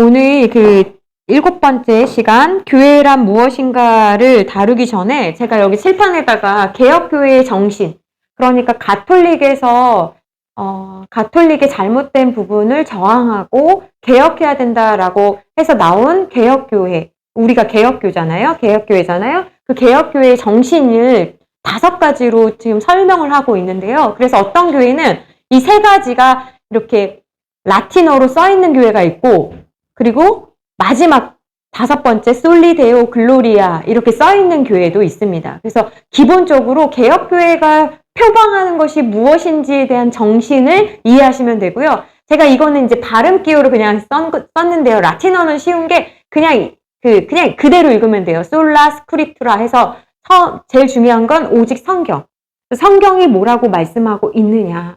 오늘 그 7번째 시간 교회란 무엇인가를 다루기 전에 제가 여기 칠판에다가 개혁교회의 정신, 그러니까 가톨릭의 잘못된 부분을 저항하고 개혁해야 된다라고 해서 나온 개혁교회, 우리가 개혁교회잖아요. 그 개혁교회의 정신을 5가지로 지금 설명을 하고 있는데요. 그래서 어떤 교회는 이 3가지가 이렇게 라틴어로 써 있는 교회가 있고, 그리고 마지막 5번째 솔리데오 글로리아 이렇게 써 있는 교회도 있습니다. 그래서 기본적으로 개혁교회가 표방하는 것이 무엇인지에 대한 정신을 이해하시면 되고요. 제가 이거는 이제 발음 기호로 그냥 썼는데요. 라틴어는 쉬운 게 그냥 그대로 읽으면 돼요. 솔라 스크립투라 해서 제일 중요한 건 오직 성경. 성경이 뭐라고 말씀하고 있느냐.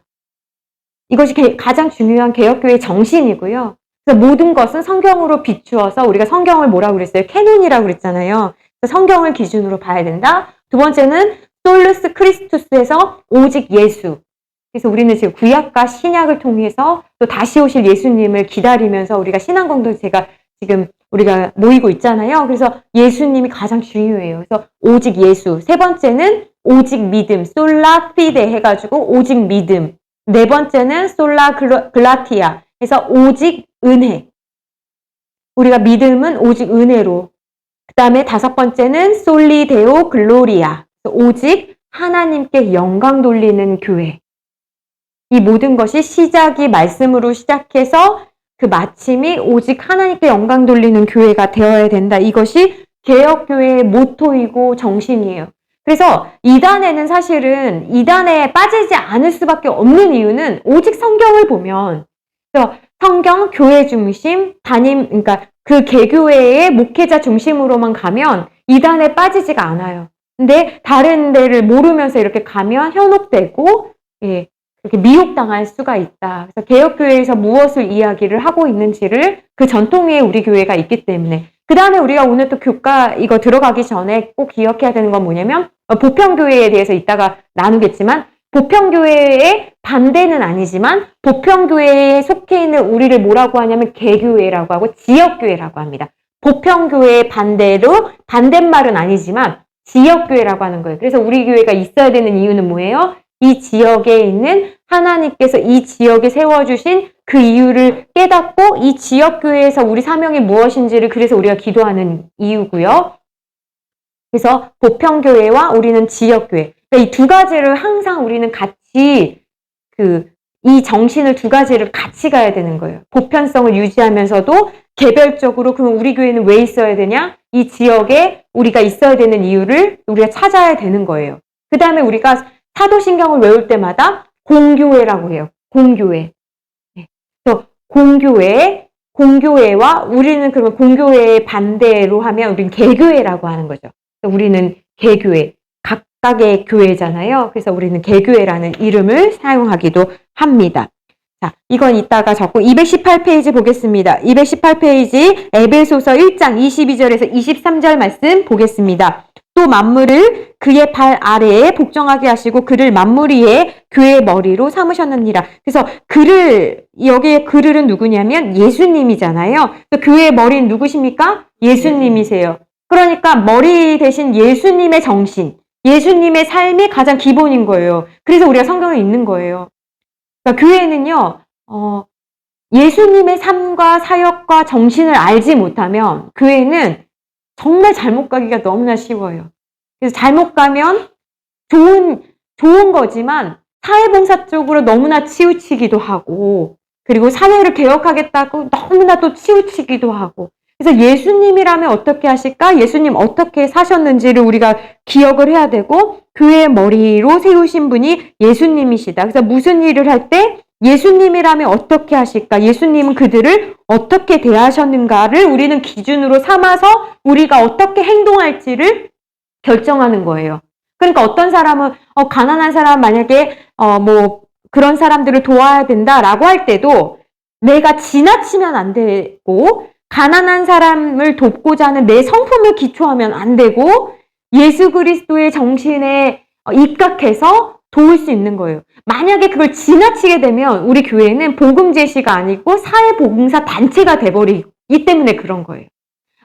이것이 가장 중요한 개혁교회의 정신이고요. 그래서 모든 것은 성경으로 비추어서 우리가 성경을 뭐라고 그랬어요? 캐논이라고 그랬잖아요. 성경을 기준으로 봐야 된다. 2번째는 솔루스 크리스투스에서 오직 예수. 그래서 우리는 지금 구약과 신약을 통해서 또 다시 오실 예수님을 기다리면서 우리가 신앙공동체가 지금 우리가 모이고 있잖아요. 그래서 예수님이 가장 중요해요. 그래서 오직 예수. 3번째는 오직 믿음. 솔라 피데 해가지고 오직 믿음. 4번째는 솔라 글라티아 해서 오직 은혜. 우리가 믿음은 오직 은혜로. 그 다음에 5번째는 솔리데오 글로리아. 오직 하나님께 영광 돌리는 교회. 이 모든 것이 시작이 말씀으로 시작해서 그 마침이 오직 하나님께 영광 돌리는 교회가 되어야 된다. 이것이 개혁교회의 모토이고 정신이에요. 그래서 이단에는 사실은 이단에 빠지지 않을 수밖에 없는 이유는 오직 성경을 보면, 그래서 성경, 교회 중심, 그러니까 그 개교회의 목회자 중심으로만 가면 이단에 빠지지가 않아요. 근데 다른 데를 모르면서 이렇게 가면 현혹되고, 이렇게 미혹당할 수가 있다. 그래서 개혁교회에서 무엇을 이야기를 하고 있는지를 그 전통에 우리 교회가 있기 때문에. 그 다음에 우리가 오늘 또 교과 이거 들어가기 전에 꼭 기억해야 되는 건 뭐냐면, 보편교회에 대해서 이따가 나누겠지만, 보편교회의 반대는 아니지만 보편교회에 속해 있는 우리를 뭐라고 하냐면 개교회라고 하고 지역교회라고 합니다. 보편교회의 반대말은 아니지만 지역교회라고 하는 거예요. 그래서 우리 교회가 있어야 되는 이유는 뭐예요? 이 지역에 있는 하나님께서 이 지역에 세워주신 그 이유를 깨닫고 이 지역교회에서 우리 사명이 무엇인지를 그래서 우리가 기도하는 이유고요. 그래서 보편교회와 우리는 지역교회. 그러니까 이 2가지를 항상 우리는 같이 이 정신을 2가지를 같이 가야 되는 거예요. 보편성을 유지하면서도 개별적으로 그럼 우리 교회는 왜 있어야 되냐? 이 지역에 우리가 있어야 되는 이유를 우리가 찾아야 되는 거예요. 그 다음에 우리가 사도신경을 외울 때마다 공교회라고 해요. 공교회. 그래서 공교회와 우리는 그러면 공교회의 반대로 하면 우리는 개교회라고 하는 거죠. 우리는 개교회. 각각의 교회잖아요. 그래서 우리는 개교회라는 이름을 사용하기도 합니다. 자, 이건 이따가 적고 218페이지 보겠습니다. 218페이지 에베소서 1장 22절에서 23절 말씀 보겠습니다. 또 만물을 그의 발 아래에 복종하게 하시고 그를 만물 위에 교회의 머리로 삼으셨느니라. 그래서 여기에 그를은 누구냐면 예수님이잖아요. 그래서 교회의 머리는 누구십니까? 예수님이세요. 그러니까 머리 대신 예수님의 정신, 예수님의 삶이 가장 기본인 거예요. 그래서 우리가 성경을 읽는 거예요. 그러니까 교회는요, 예수님의 삶과 사역과 정신을 알지 못하면 교회는 정말 잘못 가기가 너무나 쉬워요. 그래서 잘못 가면 좋은 거지만 사회봉사 쪽으로 너무나 치우치기도 하고, 그리고 사회를 개혁하겠다고 너무나 또 치우치기도 하고. 그래서 예수님이라면 어떻게 하실까? 예수님 어떻게 사셨는지를 우리가 기억을 해야 되고, 교회의 머리로 세우신 분이 예수님이시다. 그래서 무슨 일을 할 때 예수님이라면 어떻게 하실까? 예수님은 그들을 어떻게 대하셨는가를 우리는 기준으로 삼아서 우리가 어떻게 행동할지를 결정하는 거예요. 그러니까 어떤 사람은 가난한 사람 만약에 그런 사람들을 도와야 된다라고 할 때도 내가 지나치면 안 되고, 가난한 사람을 돕고자 하는 내 성품을 기초하면 안 되고, 예수 그리스도의 정신에 입각해서 도울 수 있는 거예요. 만약에 그걸 지나치게 되면 우리 교회는 복음 제시가 아니고 사회복음사 단체가 돼버릴 이 때문에 그런 거예요.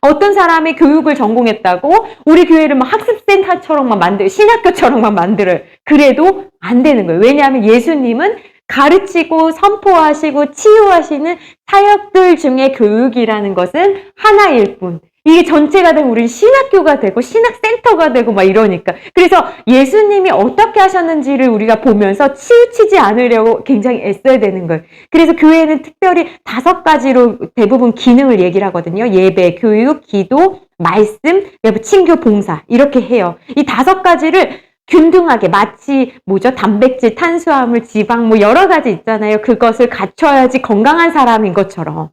어떤 사람이 교육을 전공했다고 우리 교회를 막 학습센터처럼만 신학교처럼만 만들어요. 그래도 안 되는 거예요. 왜냐하면 예수님은 가르치고 선포하시고 치유하시는 사역들 중에 교육이라는 것은 하나일 뿐. 이게 전체가 되면 우리는 신학교가 되고 신학센터가 되고 막 이러니까. 그래서 예수님이 어떻게 하셨는지를 우리가 보면서 치우치지 않으려고 굉장히 애써야 되는 거예요. 그래서 교회는 특별히 5가지로 대부분 기능을 얘기를 하거든요. 예배, 교육, 기도, 말씀, 친교, 봉사 이렇게 해요. 이 5가지를 균등하게 마치 단백질, 탄수화물, 지방 여러 가지 있잖아요. 그것을 갖춰야지 건강한 사람인 것처럼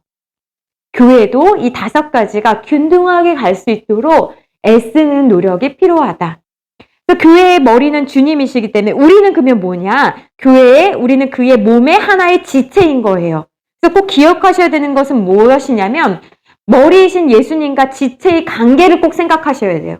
교회도 이 5가지가 균등하게 갈 수 있도록 애쓰는 노력이 필요하다. 그래서 교회의 머리는 주님이시기 때문에 우리는 그러면 뭐냐? 우리는 그의 몸의 하나의 지체인 거예요. 그래서 꼭 기억하셔야 되는 것은 무엇이냐면 머리이신 예수님과 지체의 관계를 꼭 생각하셔야 돼요.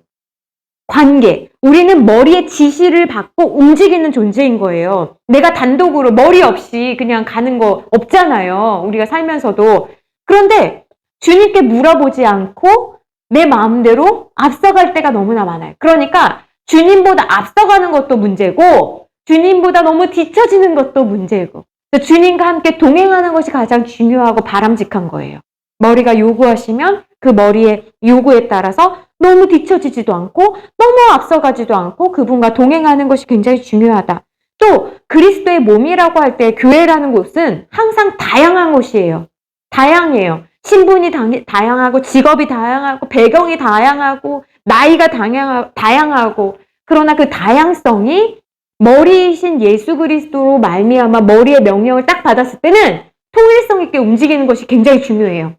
관계. 우리는 머리의 지시를 받고 움직이는 존재인 거예요. 내가 단독으로 머리 없이 그냥 가는 거 없잖아요. 우리가 살면서도. 그런데 주님께 물어보지 않고 내 마음대로 앞서갈 때가 너무나 많아요. 그러니까 주님보다 앞서가는 것도 문제고 주님보다 너무 뒤처지는 것도 문제고 주님과 함께 동행하는 것이 가장 중요하고 바람직한 거예요. 머리가 요구하시면 그 머리의 요구에 따라서 너무 뒤처지지도 않고 너무 앞서가지도 않고 그분과 동행하는 것이 굉장히 중요하다. 또 그리스도의 몸이라고 할 때 교회라는 곳은 항상 다양한 곳이에요. 다양해요. 신분이 다양하고 직업이 다양하고 배경이 다양하고 나이가 다양하고 그러나 그 다양성이 머리이신 예수 그리스도로 말미암아 머리의 명령을 딱 받았을 때는 통일성 있게 움직이는 것이 굉장히 중요해요.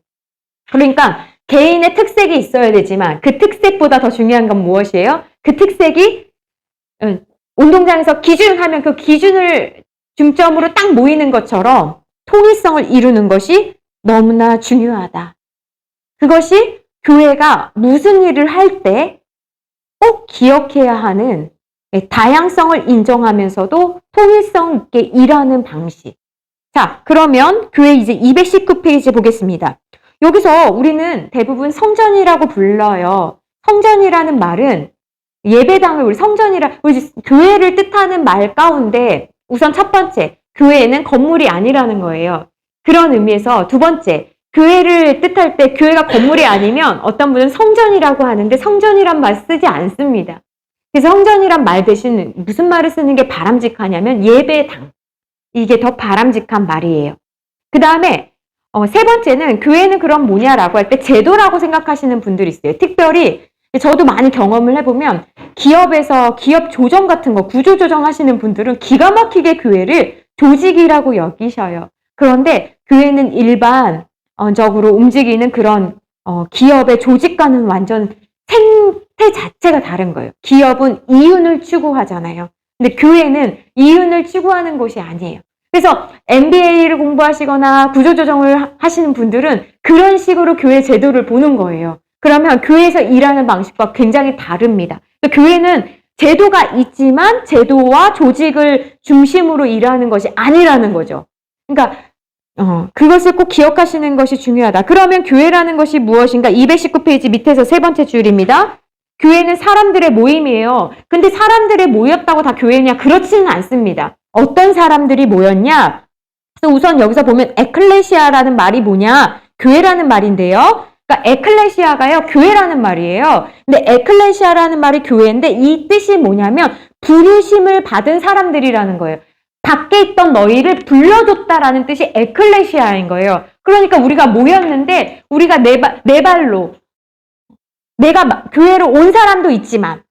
그러니까 개인의 특색이 있어야 되지만 그 특색보다 더 중요한 건 무엇이에요? 그 특색이 운동장에서 기준하면 그 기준을 중점으로 딱 모이는 것처럼 통일성을 이루는 것이 너무나 중요하다. 그것이 교회가 무슨 일을 할 때 꼭 기억해야 하는 다양성을 인정하면서도 통일성 있게 일하는 방식. 자, 그러면 교회 이제 219페이지 보겠습니다. 여기서 우리는 대부분 성전이라고 불러요. 성전이라는 말은 예배당을 우리 교회를 뜻하는 말 가운데 우선 첫 번째, 교회는 건물이 아니라는 거예요. 그런 의미에서 두 번째, 교회를 뜻할 때 교회가 건물이 아니면 어떤 분은 성전이라고 하는데 성전이란 말 쓰지 않습니다. 그래서 성전이란 말 대신 무슨 말을 쓰는 게 바람직하냐면 예배당. 이게 더 바람직한 말이에요. 그 다음에 세 번째는 교회는 그럼 뭐냐라고 할 때 제도라고 생각하시는 분들이 있어요. 특별히 저도 많이 경험을 해보면 기업에서 기업 조정 같은 거 구조 조정하시는 분들은 기가 막히게 교회를 조직이라고 여기셔요. 그런데 교회는 일반적으로 움직이는 그런 기업의 조직과는 완전 생태 자체가 다른 거예요. 기업은 이윤을 추구하잖아요. 근데 교회는 이윤을 추구하는 곳이 아니에요. 그래서 MBA를 공부하시거나 구조조정을 하시는 분들은 그런 식으로 교회 제도를 보는 거예요. 그러면 교회에서 일하는 방식과 굉장히 다릅니다. 교회는 제도가 있지만 제도와 조직을 중심으로 일하는 것이 아니라는 거죠. 그러니까 그것을 꼭 기억하시는 것이 중요하다. 그러면 교회라는 것이 무엇인가? 219페이지 밑에서 세 번째 줄입니다. 교회는 사람들의 모임이에요. 근데 사람들이 모였다고 다 교회냐? 그렇지는 않습니다. 어떤 사람들이 모였냐? 그래서 우선 여기서 보면 에클레시아라는 말이 뭐냐? 교회라는 말인데요. 그러니까 에클레시아가요, 교회라는 말이에요. 근데 에클레시아라는 말이 교회인데 이 뜻이 뭐냐면 부르심을 받은 사람들이라는 거예요. 밖에 있던 너희를 불러줬다라는 뜻이 에클레시아인 거예요. 그러니까 우리가 모였는데 우리가 내 발로 내가 교회로 온 사람도 있지만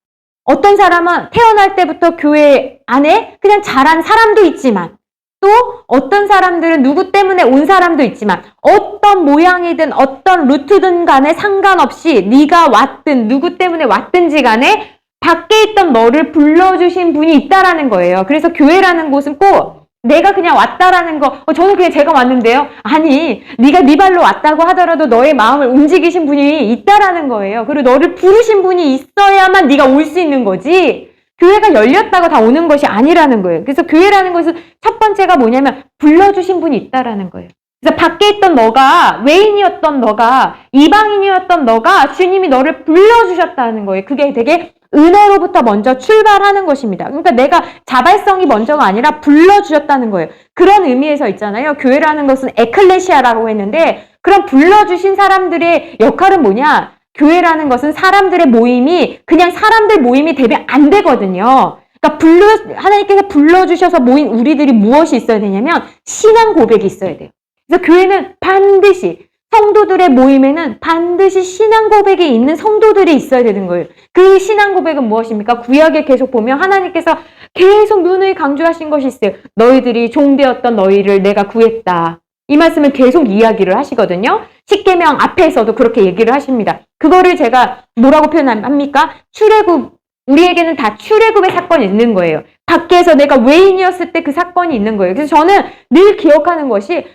어떤 사람은 태어날 때부터 교회 안에 그냥 자란 사람도 있지만 또 어떤 사람들은 누구 때문에 온 사람도 있지만 어떤 모양이든 어떤 루트든 간에 상관없이 네가 왔든 누구 때문에 왔든지 간에 밖에 있던 너를 불러주신 분이 있다라는 거예요. 그래서 교회라는 곳은 꼭 내가 그냥 왔다라는 거, 저는 그냥 제가 왔는데요. 아니, 네가 네 발로 왔다고 하더라도 너의 마음을 움직이신 분이 있다라는 거예요. 그리고 너를 부르신 분이 있어야만 네가 올 수 있는 거지. 교회가 열렸다고 다 오는 것이 아니라는 거예요. 그래서 교회라는 것은 첫 번째가 뭐냐면 불러주신 분이 있다라는 거예요. 그래서 밖에 있던 너가, 외인이었던 너가, 이방인이었던 너가 주님이 너를 불러주셨다는 거예요. 그게 되게 은혜로부터 먼저 출발하는 것입니다. 그러니까 내가 자발성이 먼저가 아니라 불러주셨다는 거예요. 그런 의미에서 있잖아요. 교회라는 것은 에클레시아라고 했는데, 그런 불러주신 사람들의 역할은 뭐냐? 교회라는 것은 사람들의 모임이 그냥 사람들 모임이 되면 안 되거든요. 그러니까 하나님께서 불러주셔서 모인 우리들이 무엇이 있어야 되냐면 신앙 고백이 있어야 돼요. 그래서 교회는 반드시 성도들의 모임에는 반드시 신앙 고백이 있는 성도들이 있어야 되는 거예요. 그 신앙 고백은 무엇입니까? 구약에 계속 보면 하나님께서 계속 누누이 강조하신 것이 있어요. 너희들이 종되었던 너희를 내가 구했다. 이 말씀을 계속 이야기를 하시거든요. 십계명 앞에서도 그렇게 얘기를 하십니다. 그거를 제가 뭐라고 표현합니까? 출애굽, 우리에게는 다 출애굽의 사건이 있는 거예요. 밖에서 내가 외인이었을 때 그 사건이 있는 거예요. 그래서 저는 늘 기억하는 것이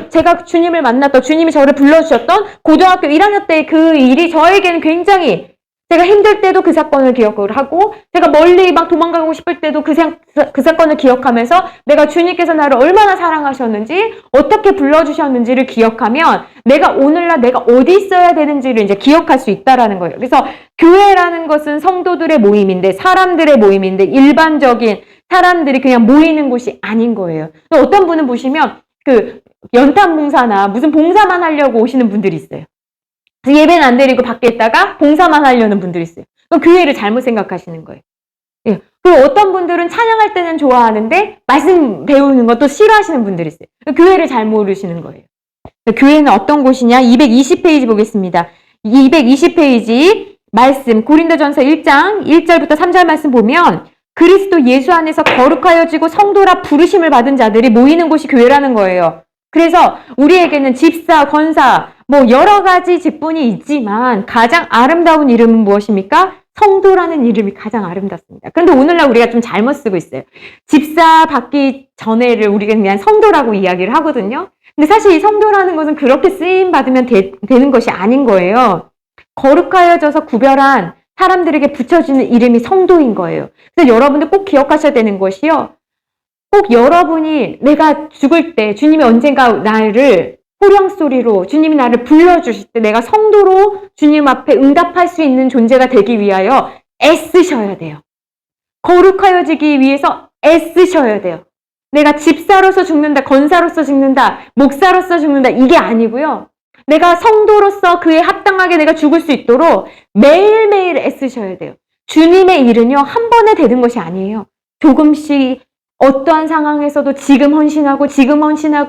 제가 주님을 만났던, 주님이 저를 불러주셨던 고등학교 1학년 때 그 일이 저에게는 굉장히, 제가 힘들 때도 그 사건을 기억을 하고, 제가 멀리 막 도망가고 싶을 때도 그 사건을 기억하면서 내가 주님께서 나를 얼마나 사랑하셨는지, 어떻게 불러주셨는지를 기억하면 내가 오늘날 내가 어디 있어야 되는지를 이제 기억할 수 있다라는 거예요. 그래서 교회라는 것은 성도들의 모임인데, 사람들의 모임인데, 일반적인 사람들이 그냥 모이는 곳이 아닌 거예요. 어떤 분은 보시면 그 연탄 봉사나 무슨 봉사만 하려고 오시는 분들이 있어요. 예배는 안 드리고 밖에 있다가 봉사만 하려는 분들이 있어요. 그럼 교회를 잘못 생각하시는 거예요. 예. 그리고 어떤 분들은 찬양할 때는 좋아하는데 말씀 배우는 것도 싫어하시는 분들이 있어요. 교회를 잘 모르시는 거예요. 교회는 어떤 곳이냐? 220페이지 보겠습니다. 220페이지 말씀, 고린도전서 1장 1절부터 3절 말씀 보면 그리스도 예수 안에서 거룩하여지고 성도라 부르심을 받은 자들이 모이는 곳이 교회라는 거예요. 그래서 우리에게는 집사, 권사, 뭐 여러 가지 직분이 있지만 가장 아름다운 이름은 무엇입니까? 성도라는 이름이 가장 아름답습니다. 그런데 오늘날 우리가 좀 잘못 쓰고 있어요. 집사 받기 전에를 우리가 그냥 성도라고 이야기를 하거든요. 근데 사실 이 성도라는 것은 그렇게 쓰임 받으면 되는 것이 아닌 거예요. 거룩하여져서 구별한 사람들에게 붙여주는 이름이 성도인 거예요. 그래서 여러분들 꼭 기억하셔야 되는 것이요. 꼭 여러분이 내가 죽을 때 주님이 언젠가 나를 호령소리로 주님이 나를 불러주실 때 내가 성도로 주님 앞에 응답할 수 있는 존재가 되기 위하여 애쓰셔야 돼요. 거룩하여지기 위해서 애쓰셔야 돼요. 내가 집사로서 죽는다, 권사로서 죽는다, 목사로서 죽는다 이게 아니고요. 내가 성도로서 그에 합당하게 내가 죽을 수 있도록 매일매일 애쓰셔야 돼요. 주님의 일은요, 한 번에 되는 것이 아니에요. 조금씩 어떠한 상황에서도 지금 헌신하고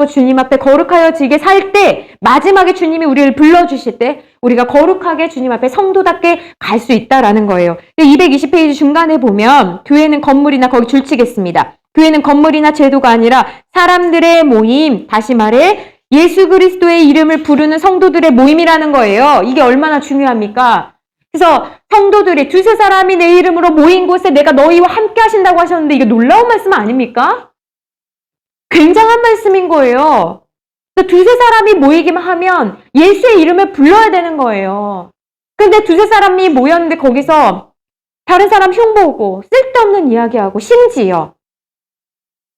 주님 앞에 거룩하여지게 살 때 마지막에 주님이 우리를 불러주실 때 우리가 거룩하게 주님 앞에 성도답게 갈 수 있다라는 거예요. 220페이지 중간에 보면 교회는 건물이나 거기 줄치겠습니다. 교회는 건물이나 제도가 아니라 사람들의 모임, 다시 말해 예수 그리스도의 이름을 부르는 성도들의 모임이라는 거예요. 이게 얼마나 중요합니까? 그래서 성도들이 두세 사람이 내 이름으로 모인 곳에 내가 너희와 함께 하신다고 하셨는데 이게 놀라운 말씀 아닙니까? 굉장한 말씀인 거예요. 두세 사람이 모이기만 하면 예수의 이름을 불러야 되는 거예요. 근데 두세 사람이 모였는데 거기서 다른 사람 흉보고 쓸데없는 이야기하고 심지어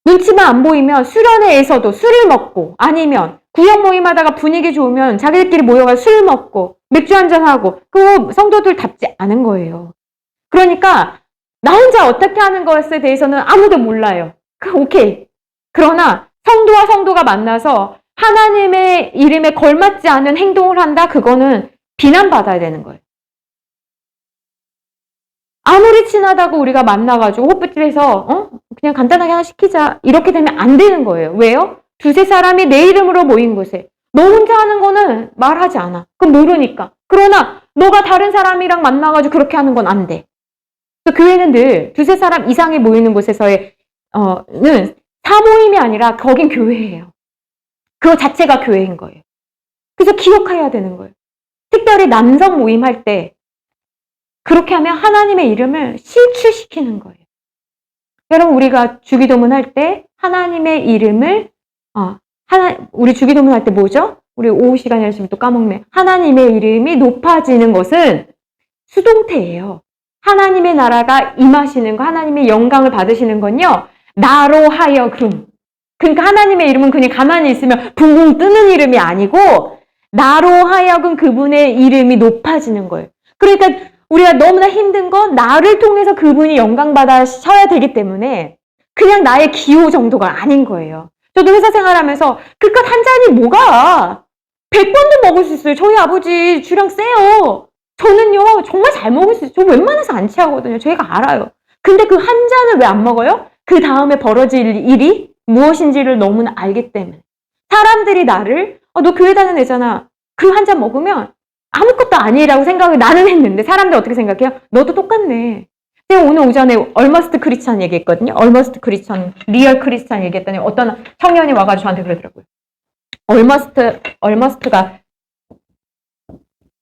눈치만 안 보이면 수련회에서도 술을 먹고 아니면 구역 모임하다가 분위기 좋으면 자기들끼리 모여가지고 술 먹고 맥주 한잔하고 그거 성도들답지 않은 거예요. 그러니까 나 혼자 어떻게 하는 것에 대해서는 아무도 몰라요. 오케이. 그러나 성도와 성도가 만나서 하나님의 이름에 걸맞지 않은 행동을 한다? 그거는 비난받아야 되는 거예요. 아무리 친하다고 우리가 만나가지고 호프집에서 그냥 간단하게 하나 시키자 이렇게 되면 안 되는 거예요. 왜요? 두세 사람이 내 이름으로 모인 곳에 너 혼자 하는 거는 말하지 않아. 그건 모르니까. 그러나 너가 다른 사람이랑 만나가지고 그렇게 하는 건 안 돼. 교회는 늘 두세 사람 이상이 모이는 곳에서의 는 사모임이 아니라 거긴 교회예요. 그거 자체가 교회인 거예요. 그래서 기억해야 되는 거예요. 특별히 남성 모임 할 때 그렇게 하면 하나님의 이름을 실추시키는 거예요. 여러분 우리가 주기도문 할 때 하나님의 이름을 우리 주기도문 할 때 뭐죠? 우리 오후 시간에 하시면 또 까먹네. 하나님의 이름이 높아지는 것은 수동태예요. 하나님의 나라가 임하시는 거, 하나님의 영광을 받으시는 건요. 나로 하여금. 그러니까 하나님의 이름은 그냥 가만히 있으면 붕붕 뜨는 이름이 아니고 나로 하여금 그분의 이름이 높아지는 거예요. 그러니까 우리가 너무나 힘든 건 나를 통해서 그분이 영광받으셔야 되기 때문에 그냥 나의 기호 정도가 아닌 거예요. 저도 회사 생활하면서 그깟 한 잔이 뭐가 100번도 먹을 수 있어요. 저희 아버지 주량 세요. 저는요 정말 잘 먹을 수 있어요. 저 웬만해서 안 취하거든요. 저희가 알아요. 근데 그 한 잔을 왜 안 먹어요? 그 다음에 벌어질 일이 무엇인지를 너무나 알기 때문에. 사람들이 나를 너 교회 다니는 애잖아. 그 한 잔 먹으면 아무것도 아니라고 생각을 나는 했는데 사람들 어떻게 생각해요? 너도 똑같네. 제가 오늘 오전에 얼머스트 크리스찬 얘기했거든요. 얼머스트 크리스찬, 리얼 크리스찬 얘기했더니 어떤 청년이 와가지고 저한테 그러더라고요. 얼머스트가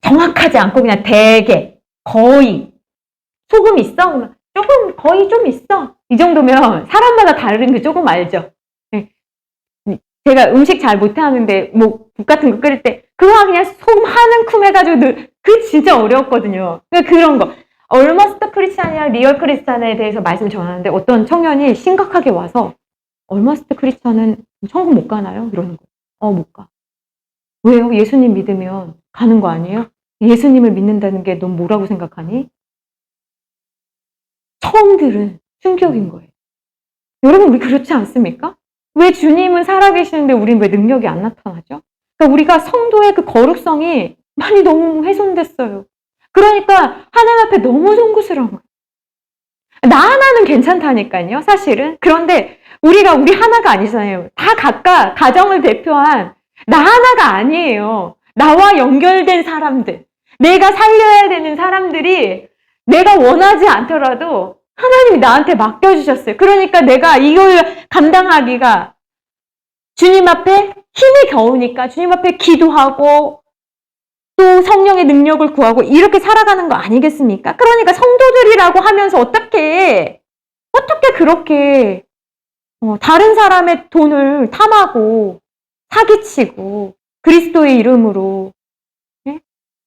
정확하지 않고 그냥 대개, 거의 소금 있어? 조금, 거의 좀 있어. 이 정도면 사람마다 다른 게 조금 알죠. 제가 음식 잘 못하는데 뭐 국 같은 거 끓일 때 그거 그냥 소금 한 움큼 해가지고 그 진짜 어려웠거든요. 그런 거. 얼머스트 크리스찬이랑 리얼 크리스찬에 대해서 말씀 전하는데 어떤 청년이 심각하게 와서 얼머스트 크리스찬은 천국 못 가나요? 이러는 거예요. 못 가. 왜요? 예수님 믿으면 가는 거 아니에요? 예수님을 믿는다는 게 넌 뭐라고 생각하니? 처음 들은 충격인 거예요. 여러분 우리 그렇지 않습니까? 왜 주님은 살아계시는데 우린 왜 능력이 안 나타나죠? 그러니까 우리가 성도의 그 거룩성이 많이 너무 훼손됐어요. 그러니까 하나님 앞에 너무 송구스러운 거예요. 나 하나는 괜찮다니까요, 사실은. 그런데 우리 하나가 아니잖아요. 다 각각 가정을 대표한 나 하나가 아니에요. 나와 연결된 사람들. 내가 살려야 되는 사람들이 내가 원하지 않더라도 하나님이 나한테 맡겨주셨어요. 그러니까 내가 이걸 감당하기가 주님 앞에 힘이 겨우니까 주님 앞에 기도하고 또 성령의 능력을 구하고 이렇게 살아가는 거 아니겠습니까? 그러니까 성도들이라고 하면서 어떻게 그렇게 다른 사람의 돈을 탐하고 사기치고 그리스도의 이름으로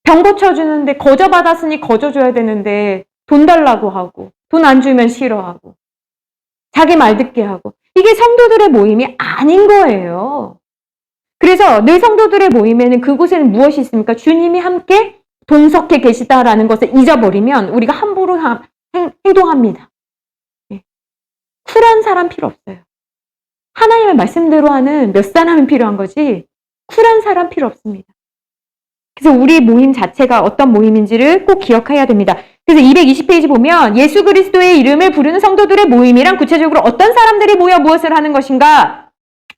병 고쳐주는데 거저받았으니 거저줘야 되는데 돈 달라고 하고 돈 안 주면 싫어하고 자기 말 듣게 하고 이게 성도들의 모임이 아닌 거예요. 그래서 내 성도들의 모임에는 그곳에는 무엇이 있습니까? 주님이 함께 동석해 계시다라는 것을 잊어버리면 우리가 함부로 행동합니다. 쿨한 사람 필요 없어요. 하나님의 말씀대로 하는 몇 사람은 필요한 거지 쿨한 사람 필요 없습니다. 그래서 우리 모임 자체가 어떤 모임인지를 꼭 기억해야 됩니다. 그래서 220페이지 보면 예수 그리스도의 이름을 부르는 성도들의 모임이란 구체적으로 어떤 사람들이 모여 무엇을 하는 것인가?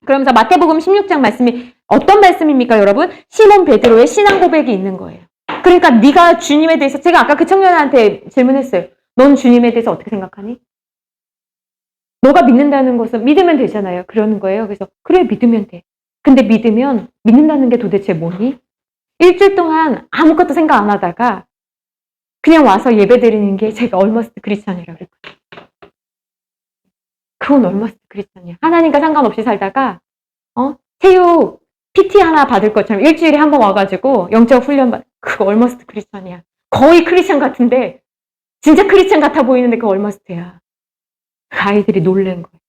그러면서 마태복음 16장 말씀이 어떤 말씀입니까, 여러분? 시몬 베드로의 신앙 고백이 있는 거예요. 그러니까 네가 주님에 대해서 제가 아까 그 청년한테 질문했어요. 넌 주님에 대해서 어떻게 생각하니? 너가 믿는다는 것은 믿으면 되잖아요. 그러는 거예요. 그래서 그래 믿으면 돼. 근데 믿는다는 게 도대체 뭐니? 일주일 동안 아무것도 생각 안 하다가 그냥 와서 예배 드리는 게 제가 얼머스트 크리스찬이라고 그랬거든요. 그건 얼머스트 크리스찬이야. 하나님과 상관없이 살다가 체육 PT 하나 받을 것처럼 일주일에 한 번 와가지고 영적 훈련 그거 얼머스트 크리스찬이야. 거의 크리스찬 같은데 진짜 크리스찬 같아 보이는데 그거 얼머스트야. 아이들이 놀란 거예요.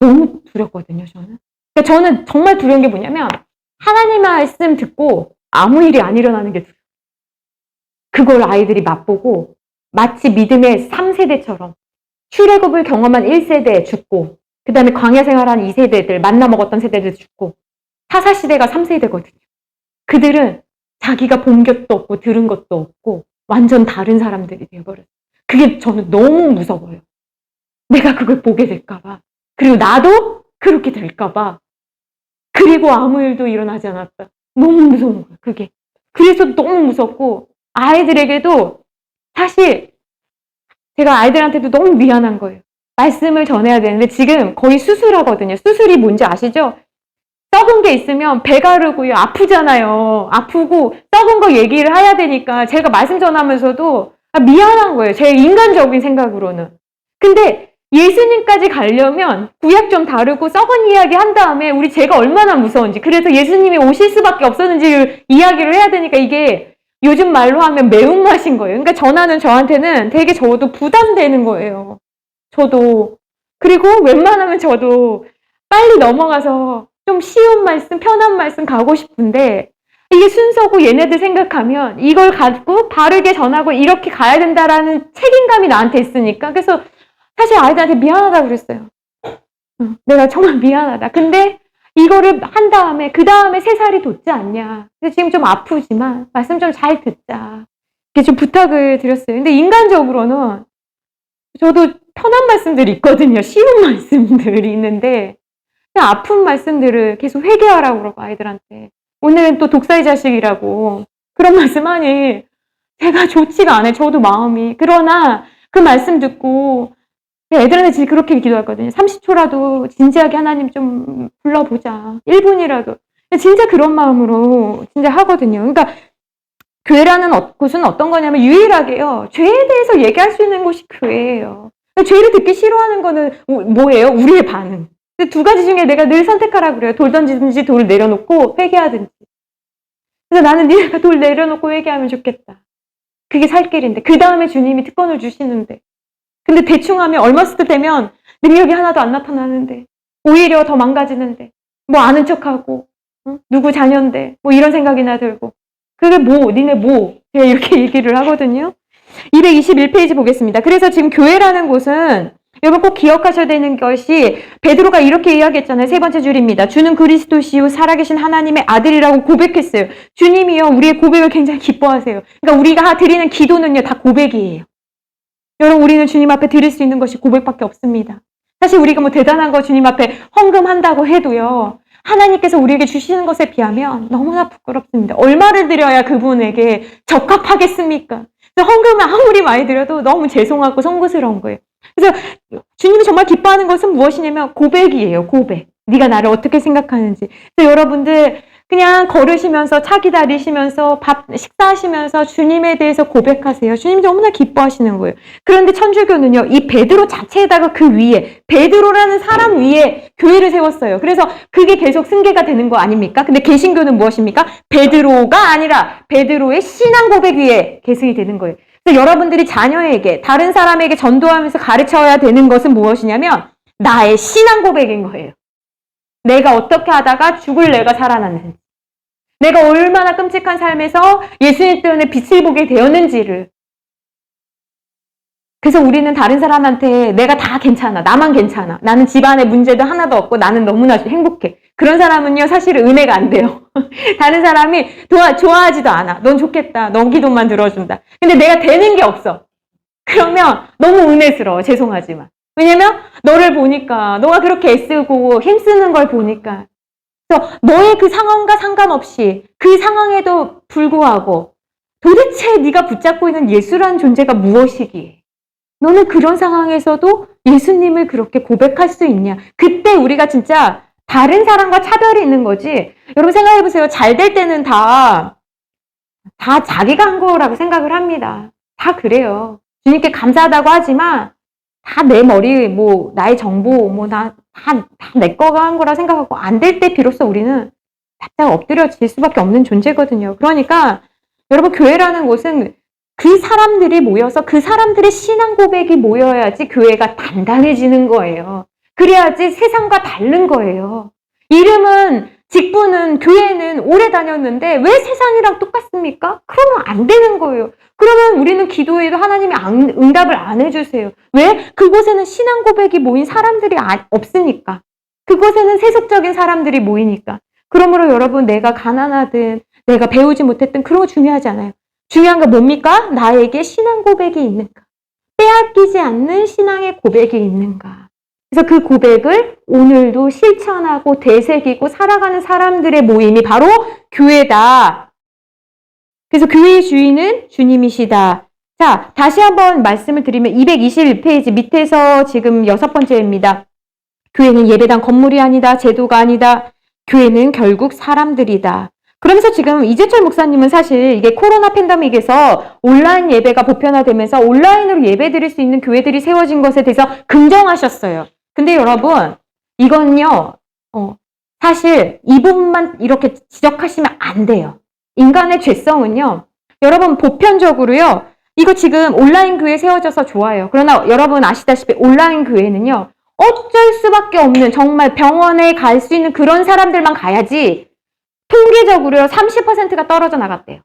너무 두렵거든요, 저는. 그러니까 저는 정말 두려운 게 뭐냐면 하나님 말씀 듣고 아무 일이 안 일어나는 게 두려워요. 그걸 아이들이 맛보고 마치 믿음의 3세대처럼 출애굽을 경험한 1세대 죽고 그 다음에 광야 생활한 2세대들 만나 먹었던 세대들 죽고 사사시대가 3세대거든요. 그들은 자기가 본 것도 없고 들은 것도 없고 완전 다른 사람들이 되어버렸어요. 그게 저는 너무 무서워요. 내가 그걸 보게 될까봐. 그리고 나도 그렇게 될까봐. 그리고 아무 일도 일어나지 않았다. 너무 무서운 거예요, 그게. 그래서 너무 무섭고 아이들에게도 사실 제가 아이들한테도 너무 미안한 거예요. 말씀을 전해야 되는데 지금 거의 수술하거든요. 수술이 뭔지 아시죠? 썩은 게 있으면 배 가르고요. 아프잖아요. 아프고 썩은 거 얘기를 해야 되니까 제가 말씀 전하면서도 미안한 거예요. 제 인간적인 생각으로는. 근데 예수님까지 가려면 구약 좀 다르고 썩은 이야기 한 다음에 우리 죄가 얼마나 무서운지 그래서 예수님이 오실 수밖에 없었는지를 이야기를 해야 되니까 이게 요즘 말로 하면 매운맛인 거예요. 그러니까 전하는 저한테는 되게 저도 부담되는 거예요. 저도. 그리고 웬만하면 저도 빨리 넘어가서 좀 쉬운 말씀, 편한 말씀 가고 싶은데 이게 순서고 얘네들 생각하면 이걸 가지고 바르게 전하고 이렇게 가야 된다라는 책임감이 나한테 있으니까 그래서 사실 아이들한테 미안하다 그랬어요. 내가 정말 미안하다. 근데 이거를 한 다음에 그 다음에 3살이 돋지 않냐. 그래서 지금 좀 아프지만 말씀 좀 잘 듣자. 이렇게 좀 부탁을 드렸어요. 근데 인간적으로는 저도 편한 말씀들이 있거든요. 쉬운 말씀들이 있는데 그냥 아픈 말씀들을 계속 회개하라고 그러고 아이들한테. 오늘은 또 독사의 자식이라고 그런 말씀하니 제가 좋지가 않아요. 저도 마음이. 그러나 그 말씀 듣고 애들한테 진짜 그렇게 기도했거든요. 30초라도 진지하게 하나님 좀 불러보자. 1분이라도. 진짜 그런 마음으로 진짜 하거든요. 그러니까 교회라는 곳은 어떤 거냐면 유일하게요. 죄에 대해서 얘기할 수 있는 곳이 교회예요. 죄를 듣기 싫어하는 거는 뭐예요? 우리의 반응. 두 가지 중에 내가 늘 선택하라 그래요. 돌 던지든지 돌을 내려놓고 회개하든지. 그래서 나는 니네가 돌 내려놓고 회개하면 좋겠다. 그게 살 길인데. 그 다음에 주님이 특권을 주시는데. 근데 대충 하면 얼마스트 되면 능력이 하나도 안 나타나는데. 오히려 더 망가지는데. 뭐 아는 척하고. 누구 자녀인데. 뭐 이런 생각이나 들고. 그게 뭐, 니네 뭐. 제가 이렇게 얘기를 하거든요. 221페이지 보겠습니다. 그래서 지금 교회라는 곳은 여러분 꼭 기억하셔야 되는 것이 베드로가 이렇게 이야기했잖아요. 3번째 줄입니다. 주는 그리스도시요 살아계신 하나님의 아들이라고 고백했어요. 주님이요 우리의 고백을 굉장히 기뻐하세요. 그러니까 우리가 드리는 기도는요 다 고백이에요. 여러분 우리는 주님 앞에 드릴 수 있는 것이 고백밖에 없습니다. 사실 우리가 뭐 대단한 거 주님 앞에 헌금한다고 해도요. 하나님께서 우리에게 주시는 것에 비하면 너무나 부끄럽습니다. 얼마를 드려야 그분에게 적합하겠습니까? 헌금을 아무리 많이 드려도 너무 죄송하고 송구스러운 거예요. 그래서 주님이 정말 기뻐하는 것은 무엇이냐면 고백이에요. 고백. 네가 나를 어떻게 생각하는지. 그래서 여러분들 그냥 걸으시면서 차 기다리시면서 식사하시면서 주님에 대해서 고백하세요. 주님이 너무나 기뻐하시는 거예요. 그런데 천주교는요. 이 베드로 자체에다가 그 위에 베드로라는 사람 위에 교회를 세웠어요. 그래서 그게 계속 승계가 되는 거 아닙니까? 근데 개신교는 무엇입니까? 베드로가 아니라 베드로의 신앙 고백 위에 계승이 되는 거예요. 그래서 여러분들이 자녀에게 다른 사람에게 전도하면서 가르쳐야 되는 것은 무엇이냐면 나의 신앙 고백인 거예요. 내가 어떻게 하다가 죽을 내가 살아났는지 내가 얼마나 끔찍한 삶에서 예수님 때문에 빛을 보게 되었는지를. 그래서 우리는 다른 사람한테 내가 다 괜찮아. 나만 괜찮아. 나는 집안에 문제도 하나도 없고 나는 너무나 행복해. 그런 사람은요 사실은 은혜가 안 돼요. 다른 사람이 좋아하지도 않아. 넌 좋겠다. 넌 기도만 들어준다. 근데 내가 되는 게 없어. 그러면 너무 은혜스러워. 죄송하지만. 왜냐면 너를 보니까 너가 그렇게 애쓰고 힘쓰는 걸 보니까 그래서 너의 그 상황과 상관없이 그 상황에도 불구하고 도대체 네가 붙잡고 있는 예수라는 존재가 무엇이기에 너는 그런 상황에서도 예수님을 그렇게 고백할 수 있냐. 그때 우리가 진짜 다른 사람과 차별이 있는 거지. 여러분 생각해보세요. 잘 될 때는 다 자기가 한 거라고 생각을 합니다. 다 그래요. 주님께 감사하다고 하지만 다 내 머리, 뭐, 나의 정보, 뭐, 다 내 거가 한 거라 생각하고, 안 될 때 비로소 우리는 바짝 엎드려질 수밖에 없는 존재거든요. 그러니까, 여러분, 교회라는 곳은 그 사람들이 모여서 그 사람들의 신앙 고백이 모여야지 교회가 단단해지는 거예요. 그래야지 세상과 다른 거예요. 이름은, 직분은, 교회는 오래 다녔는데, 왜 세상이랑 똑같습니까? 그러면 안 되는 거예요. 그러면 우리는 기도해도 하나님이 응답을 안 해주세요. 왜? 그곳에는 신앙 고백이 모인 사람들이 없으니까. 그곳에는 세속적인 사람들이 모이니까. 그러므로 여러분 내가 가난하든 내가 배우지 못했든 그런 거 중요하지 않아요. 중요한 건 뭡니까? 나에게 신앙 고백이 있는가. 빼앗기지 않는 신앙의 고백이 있는가. 그래서 그 고백을 오늘도 실천하고 되새기고 살아가는 사람들의 모임이 바로 교회다. 그래서 교회의 주인은 주님이시다. 자, 다시 한번 말씀을 드리면 221페이지 밑에서 지금 6번째입니다. 교회는 예배당 건물이 아니다. 제도가 아니다. 교회는 결국 사람들이다. 그러면서 지금 이재철 목사님은 사실 이게 코로나 팬데믹에서 온라인 예배가 보편화되면서 온라인으로 예배 드릴 수 있는 교회들이 세워진 것에 대해서 긍정하셨어요. 근데 여러분, 이건요, 사실 이 부분만 이렇게 지적하시면 안 돼요. 인간의 죄성은요, 여러분 보편적으로요, 이거 지금 온라인 교회 세워져서 좋아요. 그러나 여러분 아시다시피 온라인 교회는요, 어쩔 수밖에 없는 정말 병원에 갈 수 있는 그런 사람들만 가야지 통계적으로 30%가 떨어져 나갔대요.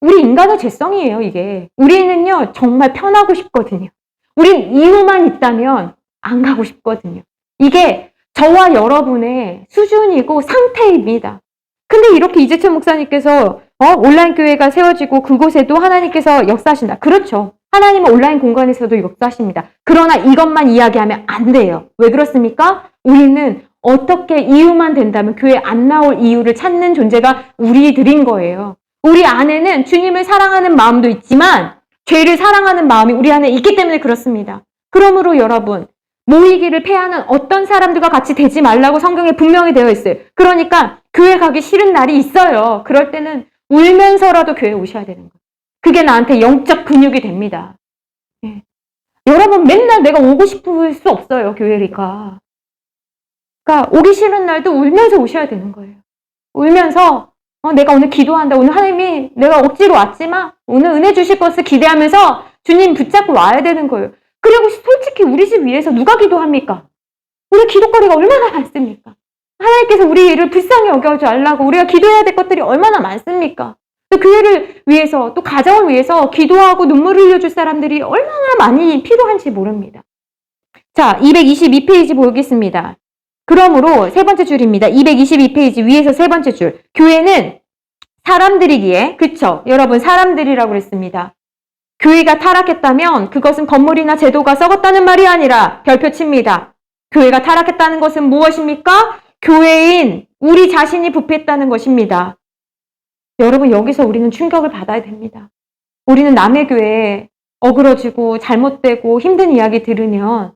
우리 인간의 죄성이에요, 이게. 우리는요, 정말 편하고 싶거든요. 우린 이유만 있다면 안 가고 싶거든요. 이게 저와 여러분의 수준이고 상태입니다. 근데 이렇게 이재철 목사님께서 온라인 교회가 세워지고 그곳에도 하나님께서 역사하신다. 그렇죠. 하나님은 온라인 공간에서도 역사하십니다. 그러나 이것만 이야기하면 안 돼요. 왜 그렇습니까? 우리는 어떻게 이유만 된다면 교회 안 나올 이유를 찾는 존재가 우리들인 거예요. 우리 안에는 주님을 사랑하는 마음도 있지만 죄를 사랑하는 마음이 우리 안에 있기 때문에 그렇습니다. 그러므로 여러분, 모이기를 패하는 어떤 사람들과 같이 되지 말라고 성경에 분명히 되어 있어요. 그러니까 교회 가기 싫은 날이 있어요. 그럴 때는 울면서라도 교회에 오셔야 되는 거예요. 그게 나한테 영적 근육이 됩니다. 예. 여러분, 맨날 내가 오고 싶을 수 없어요, 교회니까. 그러니까 오기 싫은 날도 울면서 오셔야 되는 거예요. 울면서 내가 오늘 기도한다. 오늘 하나님이 내가 억지로 왔지만 오늘 은혜 주실 것을 기대하면서 주님 붙잡고 와야 되는 거예요. 그리고 솔직히 우리 집 위에서 누가 기도합니까? 우리 기도거리가 얼마나 많습니까? 하나님께서 우리를 불쌍히 여겨주지 말라고 우리가 기도해야 될 것들이 얼마나 많습니까? 또 교회를 위해서 또 가정을 위해서 기도하고 눈물을 흘려줄 사람들이 얼마나 많이 필요한지 모릅니다. 자, 222페이지 보겠습니다. 그러므로 세 번째 줄입니다. 222페이지 위에서 세 번째 줄. 교회는 사람들이기에, 그쵸? 여러분, 사람들이라고 그랬습니다. 교회가 타락했다면 그것은 건물이나 제도가 썩었다는 말이 아니라 별표 칩니다. 교회가 타락했다는 것은 무엇입니까? 교회인 우리 자신이 부패했다는 것입니다. 여러분, 여기서 우리는 충격을 받아야 됩니다. 우리는 남의 교회에 어그러지고 잘못되고 힘든 이야기 들으면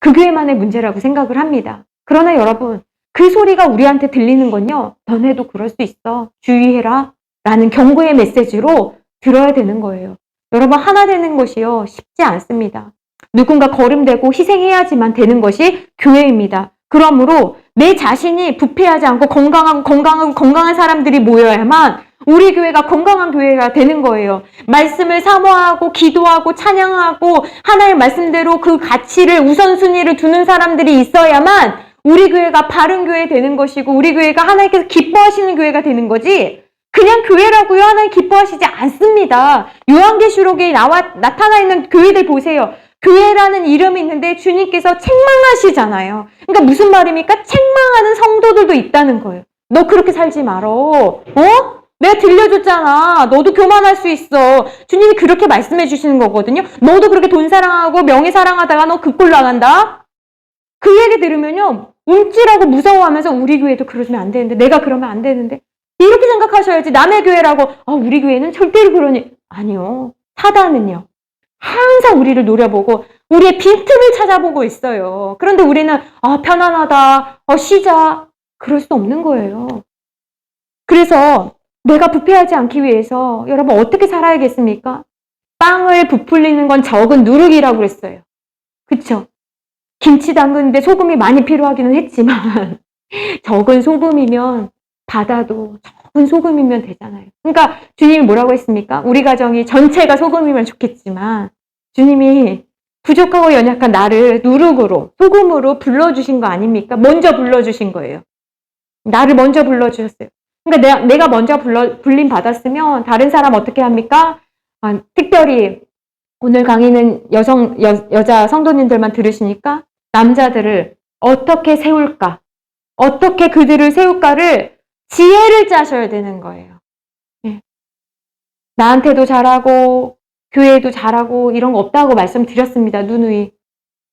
그 교회만의 문제라고 생각을 합니다. 그러나 여러분, 그 소리가 우리한테 들리는 건요, 너네도 그럴 수 있어, 주의해라 라는 경고의 메시지로 들어야 되는 거예요. 여러분, 하나 되는 것이요, 쉽지 않습니다. 누군가 거름되고 희생해야지만 되는 것이 교회입니다. 그러므로 내 자신이 부패하지 않고 건강한 사람들이 모여야만 우리 교회가 건강한 교회가 되는 거예요. 말씀을 사모하고 기도하고 찬양하고 하나의 말씀대로 그 가치를 우선순위를 두는 사람들이 있어야만 우리 교회가 바른 교회 되는 것이고 우리 교회가 하나님께서 기뻐하시는 교회가 되는 거지, 그냥 교회라고요 하나님 기뻐하시지 않습니다. 요한계시록에 나타나 있는 교회들 보세요. 교회라는 이름이 있는데 주님께서 책망하시잖아요. 그러니까 무슨 말입니까? 책망하는 성도들도 있다는 거예요. 너 그렇게 살지 말어. 내가 들려줬잖아. 너도 교만할 수 있어. 주님이 그렇게 말씀해 주시는 거거든요. 너도 그렇게 돈 사랑하고 명예 사랑하다가 너 그 꼴 나간다. 그 얘기 들으면요, 움찔하고 무서워하면서 우리 교회도 그러면 안 되는데, 내가 그러면 안 되는데, 이렇게 생각하셔야지. 남의 교회라고 우리 교회는 절대로 그러니. 아니요. 사단은요, 항상 우리를 노려보고 우리의 빈틈을 찾아보고 있어요. 그런데 우리는 편안하다, 쉬자, 그럴 수 없는 거예요. 그래서 내가 부패하지 않기 위해서 여러분 어떻게 살아야겠습니까? 빵을 부풀리는 건 적은 누룩이라고 그랬어요. 그쵸? 김치 담그는데 소금이 많이 필요하기는 했지만 적은 소금이면 받아도 적은 소금이면 되잖아요. 그러니까 주님이 뭐라고 했습니까? 우리 가정이 전체가 소금이면 좋겠지만 주님이 부족하고 연약한 나를 누룩으로, 소금으로 불러주신 거 아닙니까? 먼저 불러주신 거예요. 나를 먼저 불러주셨어요. 그러니까 내가 먼저 불림 받았으면 다른 사람 어떻게 합니까? 특별히 오늘 강의는 여자 성도님들만 들으시니까 남자들을 어떻게 세울까? 어떻게 그들을 세울까를 지혜를 짜셔야 되는 거예요. 네. 나한테도 잘하고 교회에도 잘하고 이런 거 없다고 말씀드렸습니다. 누누이.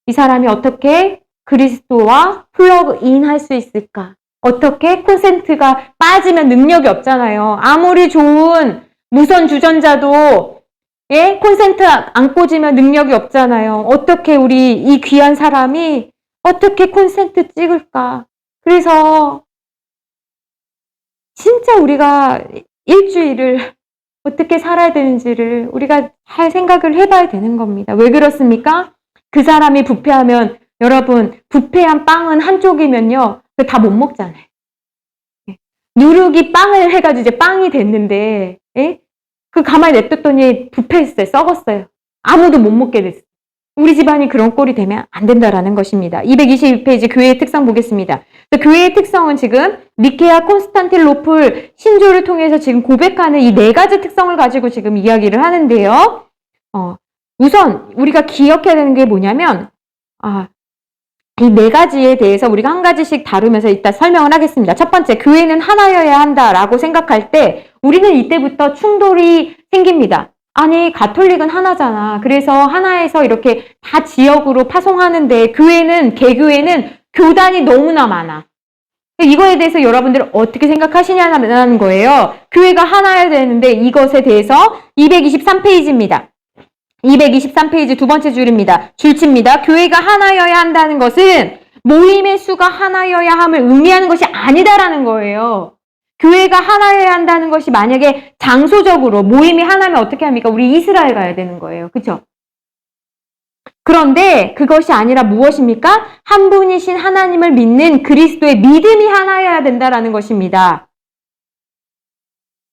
이 사람이 어떻게 그리스도와 플러그인 할 수 있을까? 어떻게 콘센트가 빠지면 능력이 없잖아요. 아무리 좋은 무선 주전자도 콘센트 안 꽂으면 능력이 없잖아요. 어떻게 우리 이 귀한 사람이 어떻게 콘센트 찍을까? 그래서 진짜 우리가 일주일을 어떻게 살아야 되는지를 우리가 잘 생각을 해봐야 되는 겁니다. 왜 그렇습니까? 그 사람이 부패하면, 여러분, 부패한 빵은 한쪽이면요, 다 못 먹잖아요. 누룩이 빵을 해가지고 이제 빵이 됐는데, 그 가만히 냅뒀더니 부패했어요. 썩었어요. 아무도 못 먹게 됐어요. 우리 집안이 그런 꼴이 되면 안 된다라는 것입니다. 222페이지 교회의 특성 보겠습니다. 교회의 특성은 지금 니케아, 콘스탄틴노플 신조를 통해서 지금 고백하는 이 네 가지 특성을 가지고 지금 이야기를 하는데요. 우선 우리가 기억해야 되는 게 뭐냐면 이 네 가지에 대해서 우리가 한 가지씩 다루면서 이따 설명을 하겠습니다. 첫 번째, 교회는 하나여야 한다라고 생각할 때 우리는 이때부터 충돌이 생깁니다. 아니, 가톨릭은 하나잖아. 그래서 하나에서 이렇게 다 지역으로 파송하는데 개교회는 교단이 너무나 많아. 이거에 대해서 여러분들 어떻게 생각하시냐는 거예요. 교회가 하나여야 되는데 이것에 대해서 223페이지입니다. 223페이지 두 번째 줄입니다. 줄치입니다. 교회가 하나여야 한다는 것은 모임의 수가 하나여야 함을 의미하는 것이 아니다라는 거예요. 교회가 하나여야 한다는 것이 만약에 장소적으로 모임이 하나면 어떻게 합니까? 우리 이스라엘 가야 되는 거예요. 그렇죠? 그런데 그것이 아니라 무엇입니까? 한 분이신 하나님을 믿는 그리스도의 믿음이 하나여야 된다라는 것입니다.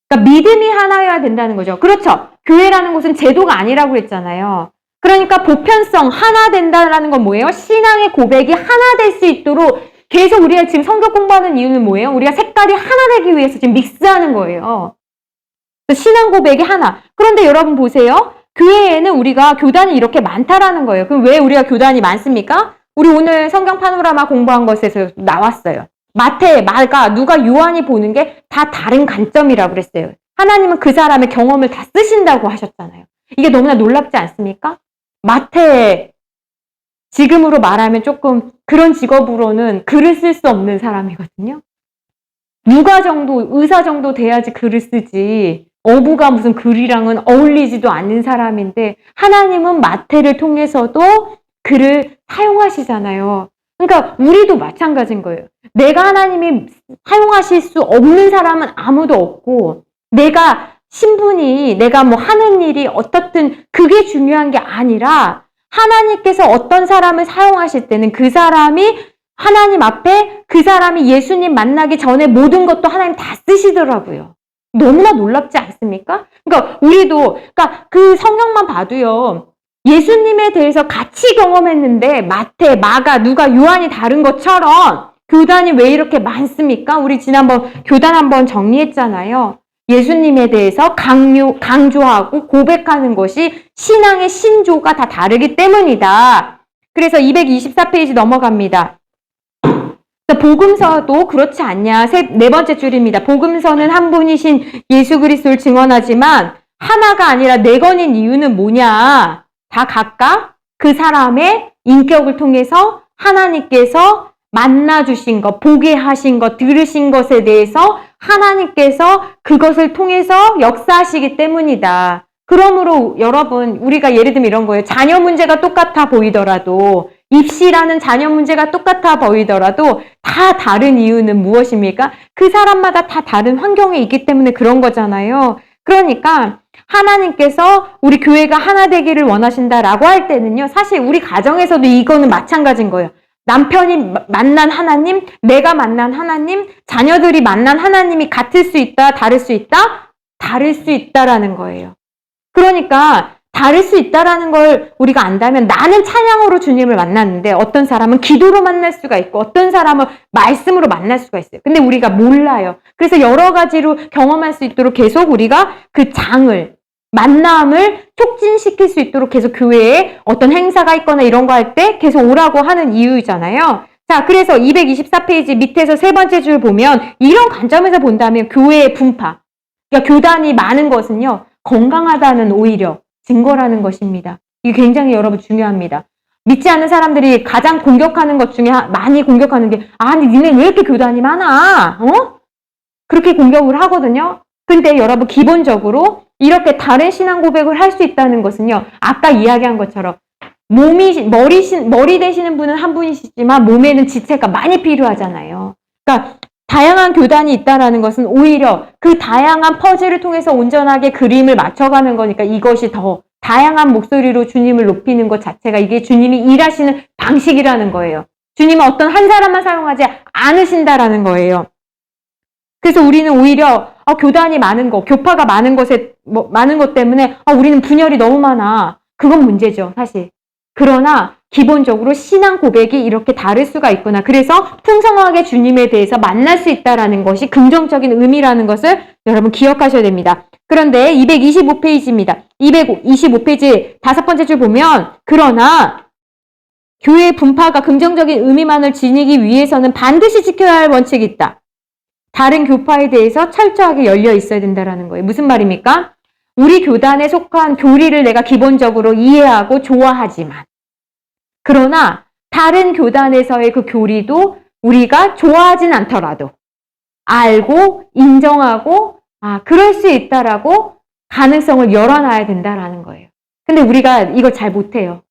그러니까 믿음이 하나여야 된다는 거죠. 그렇죠? 교회라는 것은 제도가 아니라고 그랬잖아요. 그러니까 보편성, 하나 된다라는 건 뭐예요? 신앙의 고백이 하나 될 수 있도록 계속 우리가 지금 성경 공부하는 이유는 뭐예요? 우리가 색깔이 하나 되기 위해서 지금 믹스하는 거예요. 신앙 고백이 하나. 그런데 여러분 보세요. 교회에는 우리가 교단이 이렇게 많다라는 거예요. 그럼 왜 우리가 교단이 많습니까? 우리 오늘 성경 파노라마 공부한 것에서 나왔어요. 마태, 마가, 누가, 요한이 보는 게 다 다른 관점이라고 그랬어요. 하나님은 그 사람의 경험을 다 쓰신다고 하셨잖아요. 이게 너무나 놀랍지 않습니까? 마태, 지금으로 말하면 조금 그런 직업으로는 글을 쓸 수 없는 사람이거든요. 누가 정도, 의사 정도 돼야지 글을 쓰지. 어부가 무슨 글이랑은 어울리지도 않는 사람인데 하나님은 마태를 통해서도 글을 사용하시잖아요. 그러니까 우리도 마찬가지인 거예요. 내가 하나님이 사용하실 수 없는 사람은 아무도 없고 내가 신분이 내가 뭐 하는 일이 어떻든 그게 중요한 게 아니라 하나님께서 어떤 사람을 사용하실 때는 그 사람이 하나님 앞에 그 사람이 예수님 만나기 전에 모든 것도 하나님 다 쓰시더라고요. 너무나 놀랍지 않습니까? 그러니까 우리도 그러니까 그 성경만 봐도요. 예수님에 대해서 같이 경험했는데 마태, 마가, 누가, 요한이 다른 것처럼 교단이 왜 이렇게 많습니까? 우리 지난번 교단 한번 정리했잖아요. 예수님에 대해서 강조하고 고백하는 것이 신앙의 신조가 다 다르기 때문이다. 그래서 224페이지 넘어갑니다. 복음서도 그렇지 않냐. 네 번째 줄입니다. 복음서는 한 분이신 예수 그리스도를 증언하지만 하나가 아니라 네 건인 이유는 뭐냐. 다 각각 그 사람의 인격을 통해서 하나님께서 만나주신 것, 보게 하신 것, 들으신 것에 대해서 하나님께서 그것을 통해서 역사하시기 때문이다. 그러므로 여러분, 우리가 예를 들면 이런 거예요. 자녀 문제가 똑같아 보이더라도, 입시라는 자녀 문제가 똑같아 보이더라도 다 다른 이유는 무엇입니까? 그 사람마다 다 다른 환경에 있기 때문에 그런 거잖아요. 그러니까 하나님께서 우리 교회가 하나 되기를 원하신다라고 할 때는요. 사실 우리 가정에서도 이거는 마찬가지인 거예요. 남편이 만난 하나님, 내가 만난 하나님, 자녀들이 만난 하나님이 같을 수 있다, 다를 수 있다? 다를 수 있다라는 거예요. 그러니까 다를 수 있다라는 걸 우리가 안다면 나는 찬양으로 주님을 만났는데 어떤 사람은 기도로 만날 수가 있고 어떤 사람은 말씀으로 만날 수가 있어요. 근데 우리가 몰라요. 그래서 여러 가지로 경험할 수 있도록 계속 우리가 그 만남을 촉진시킬 수 있도록 계속 교회에 어떤 행사가 있거나 이런 거 할 때 계속 오라고 하는 이유잖아요. 자, 그래서 224페이지 밑에서 세 번째 줄 보면 이런 관점에서 본다면 교회의 분파, 그러니까 교단이 많은 것은요. 건강하다는 오히려 증거라는 것입니다. 이게 굉장히 여러분 중요합니다. 믿지 않는 사람들이 가장 공격하는 것 중에 많이 공격하는 게 아니 니네 왜 이렇게 교단이 많아? 그렇게 공격을 하거든요. 근데 여러분 기본적으로 이렇게 다른 신앙 고백을 할 수 있다는 것은요. 아까 이야기한 것처럼 머리 되시는 분은 한 분이시지만 몸에는 지체가 많이 필요하잖아요. 그러니까 다양한 교단이 있다는 것은 오히려 그 다양한 퍼즐을 통해서 온전하게 그림을 맞춰가는 거니까 이것이 더 다양한 목소리로 주님을 높이는 것 자체가 이게 주님이 일하시는 방식이라는 거예요. 주님은 어떤 한 사람만 사용하지 않으신다라는 거예요. 그래서 우리는 오히려 교단이 많은 거, 교파가 많은 것 때문에 우리는 분열이 너무 많아. 그건 문제죠, 사실. 그러나 기본적으로 신앙 고백이 이렇게 다를 수가 있구나. 그래서 풍성하게 주님에 대해서 만날 수 있다라는 것이 긍정적인 의미라는 것을 여러분 기억하셔야 됩니다. 그런데 225페이지입니다. 225페이지 다섯 번째 줄 보면 그러나 교회의 분파가 긍정적인 의미만을 지니기 위해서는 반드시 지켜야 할 원칙이 있다. 다른 교파에 대해서 철저하게 열려 있어야 된다는 거예요. 무슨 말입니까? 우리 교단에 속한 교리를 내가 기본적으로 이해하고 좋아하지만 그러나 다른 교단에서의 그 교리도 우리가 좋아하진 않더라도 알고 인정하고 그럴 수 있다라고 가능성을 열어놔야 된다라는 거예요. 근데 우리가 이걸 잘 못해요.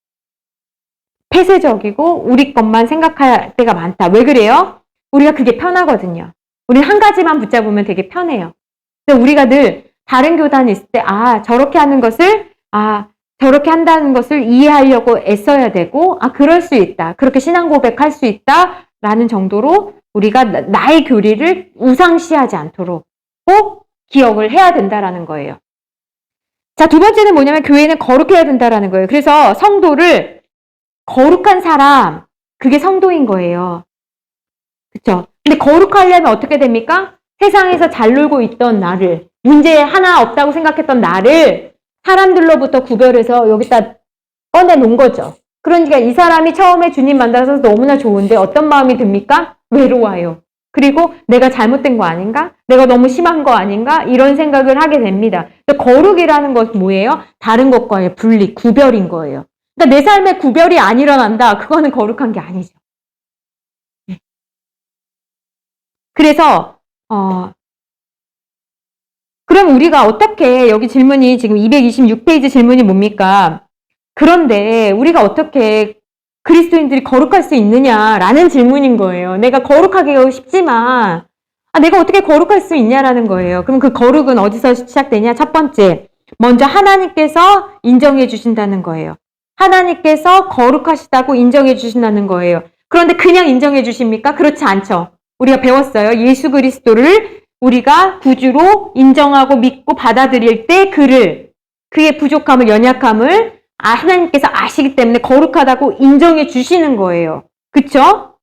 폐쇄적이고 우리 것만 생각할 때가 많다. 왜 그래요? 우리가 그게 편하거든요. 우리 한 가지만 붙잡으면 되게 편해요. 근데 우리가 늘 다른 교단에 있을 때 저렇게 하는 것을 저렇게 한다는 것을 이해하려고 애써야 되고 그럴 수 있다. 그렇게 신앙 고백할 수 있다라는 정도로 우리가 나의 교리를 우상시하지 않도록 꼭 기억을 해야 된다라는 거예요. 자, 두 번째는 뭐냐면 교회는 거룩해야 된다라는 거예요. 그래서 성도를 거룩한 사람, 그게 성도인 거예요. 그렇죠? 근데 거룩하려면 어떻게 됩니까? 세상에서 잘 놀고 있던 나를, 문제 하나 없다고 생각했던 나를 사람들로부터 구별해서 여기다 꺼내놓은 거죠. 그러니까 이 사람이 처음에 주님 만나서 너무나 좋은데 어떤 마음이 듭니까? 외로워요. 그리고 내가 잘못된 거 아닌가? 내가 너무 심한 거 아닌가? 이런 생각을 하게 됩니다. 거룩이라는 것은 뭐예요? 다른 것과의 분리, 구별인 거예요. 그러니까 내 삶에 구별이 안 일어난다. 그거는 거룩한 게 아니죠. 그래서 그럼 우리가 어떻게, 여기 질문이 지금 226페이지 질문이 뭡니까? 그런데 우리가 어떻게 그리스도인들이 거룩할 수 있느냐라는 질문인 거예요. 내가 거룩하기가 쉽지만 내가 어떻게 거룩할 수 있냐라는 거예요. 그럼 그 거룩은 어디서 시작되냐? 첫 번째, 먼저 하나님께서 인정해 주신다는 거예요. 하나님께서 거룩하시다고 인정해 주신다는 거예요. 그런데 그냥 인정해 주십니까? 그렇지 않죠. 우리가 배웠어요. 예수 그리스도를 우리가 구주로 인정하고 믿고 받아들일 때 그의 부족함을, 연약함을 하나님께서 아시기 때문에 거룩하다고 인정해 주시는 거예요. 그쵸?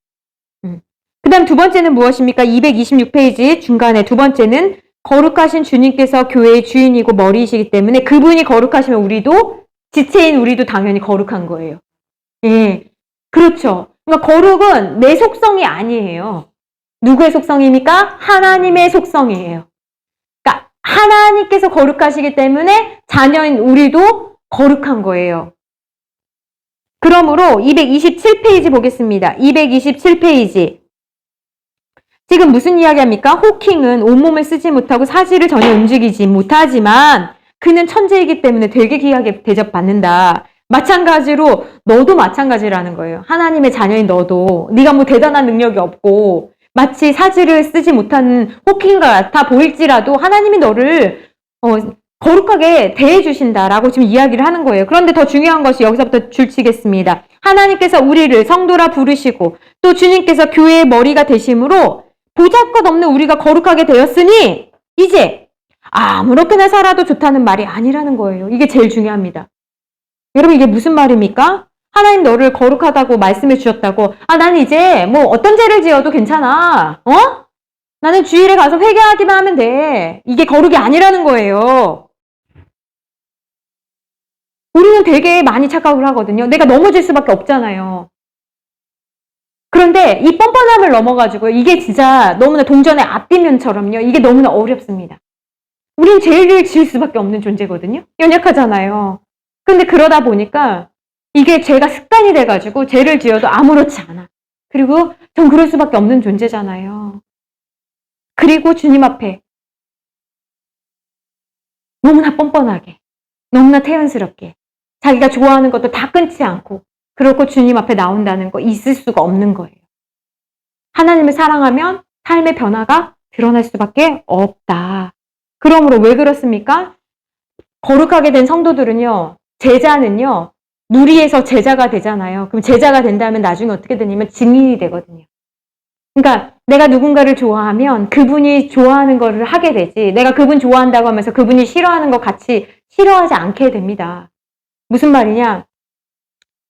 그 다음 두 번째는 무엇입니까? 226페이지 중간에 두 번째는 거룩하신 주님께서 교회의 주인이고 머리이시기 때문에 그분이 거룩하시면 지체인 우리도 당연히 거룩한 거예요. 예, 그렇죠. 그러니까 거룩은 내 속성이 아니에요. 누구의 속성입니까? 하나님의 속성이에요. 그러니까 하나님께서 거룩하시기 때문에 자녀인 우리도 거룩한 거예요. 그러므로 227페이지 보겠습니다. 227페이지. 지금 무슨 이야기합니까? 호킹은 온몸을 쓰지 못하고 사지를 전혀 움직이지 못하지만 그는 천재이기 때문에 되게 귀하게 대접받는다. 마찬가지로 너도 마찬가지라는 거예요. 하나님의 자녀인 너도 네가 뭐 대단한 능력이 없고 마치 사지를 쓰지 못하는 호킹과 같아 보일지라도 하나님이 너를 거룩하게 대해주신다라고 지금 이야기를 하는 거예요. 그런데 더 중요한 것이 여기서부터 줄치겠습니다. 하나님께서 우리를 성도라 부르시고 또 주님께서 교회의 머리가 되심으로 보잘것없는 우리가 거룩하게 되었으니 이제 아무렇게나 살아도 좋다는 말이 아니라는 거예요. 이게 제일 중요합니다. 여러분 이게 무슨 말입니까? 하나님 너를 거룩하다고 말씀해 주셨다고 나는 이제 뭐 어떤 죄를 지어도 괜찮아. 나는 주일에 가서 회개하기만 하면 돼. 이게 거룩이 아니라는 거예요. 우리는 되게 많이 착각을 하거든요. 내가 넘어질 수밖에 없잖아요. 그런데 이 뻔뻔함을 넘어가지고 이게 진짜 너무나 동전의 앞뒷면처럼요. 이게 너무나 어렵습니다. 우린 죄를 지을 수밖에 없는 존재거든요. 연약하잖아요. 근데 그러다 보니까 이게 죄가 습관이 돼가지고 죄를 지어도 아무렇지 않아. 그리고 전 그럴 수밖에 없는 존재잖아요. 그리고 주님 앞에 너무나 뻔뻔하게, 너무나 태연스럽게 자기가 좋아하는 것도 다 끊지 않고 그렇고 주님 앞에 나온다는 거 있을 수가 없는 거예요. 하나님을 사랑하면 삶의 변화가 드러날 수밖에 없다. 그러므로 왜 그렇습니까? 거룩하게 된 성도들은요, 제자는요, 무리에서 제자가 되잖아요. 그럼 제자가 된다면 나중에 어떻게 되냐면 증인이 되거든요. 그러니까 내가 누군가를 좋아하면 그분이 좋아하는 거를 하게 되지, 내가 그분 좋아한다고 하면서 그분이 싫어하는 거 같이 싫어하지 않게 됩니다. 무슨 말이냐?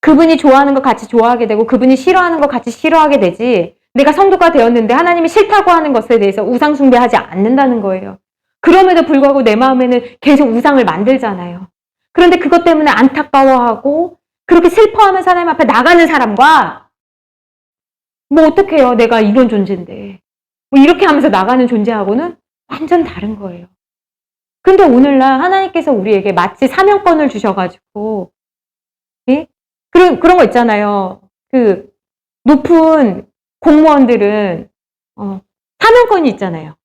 그분이 좋아하는 거 같이 좋아하게 되고 그분이 싫어하는 거 같이 싫어하게 되지, 내가 성도가 되었는데 하나님이 싫다고 하는 것에 대해서 우상 숭배하지 않는다는 거예요. 그럼에도 불구하고 내 마음에는 계속 우상을 만들잖아요. 그런데 그것 때문에 안타까워하고 그렇게 슬퍼하면서 하나님 앞에 나가는 사람과, 뭐 어떡해요, 내가 이런 존재인데, 뭐 이렇게 하면서 나가는 존재하고는 완전 다른 거예요. 근데 오늘날 하나님께서 우리에게 마치 사명권을 주셔가지고, 예? 그런 거 있잖아요. 그 높은 공무원들은 사명권이 있잖아요.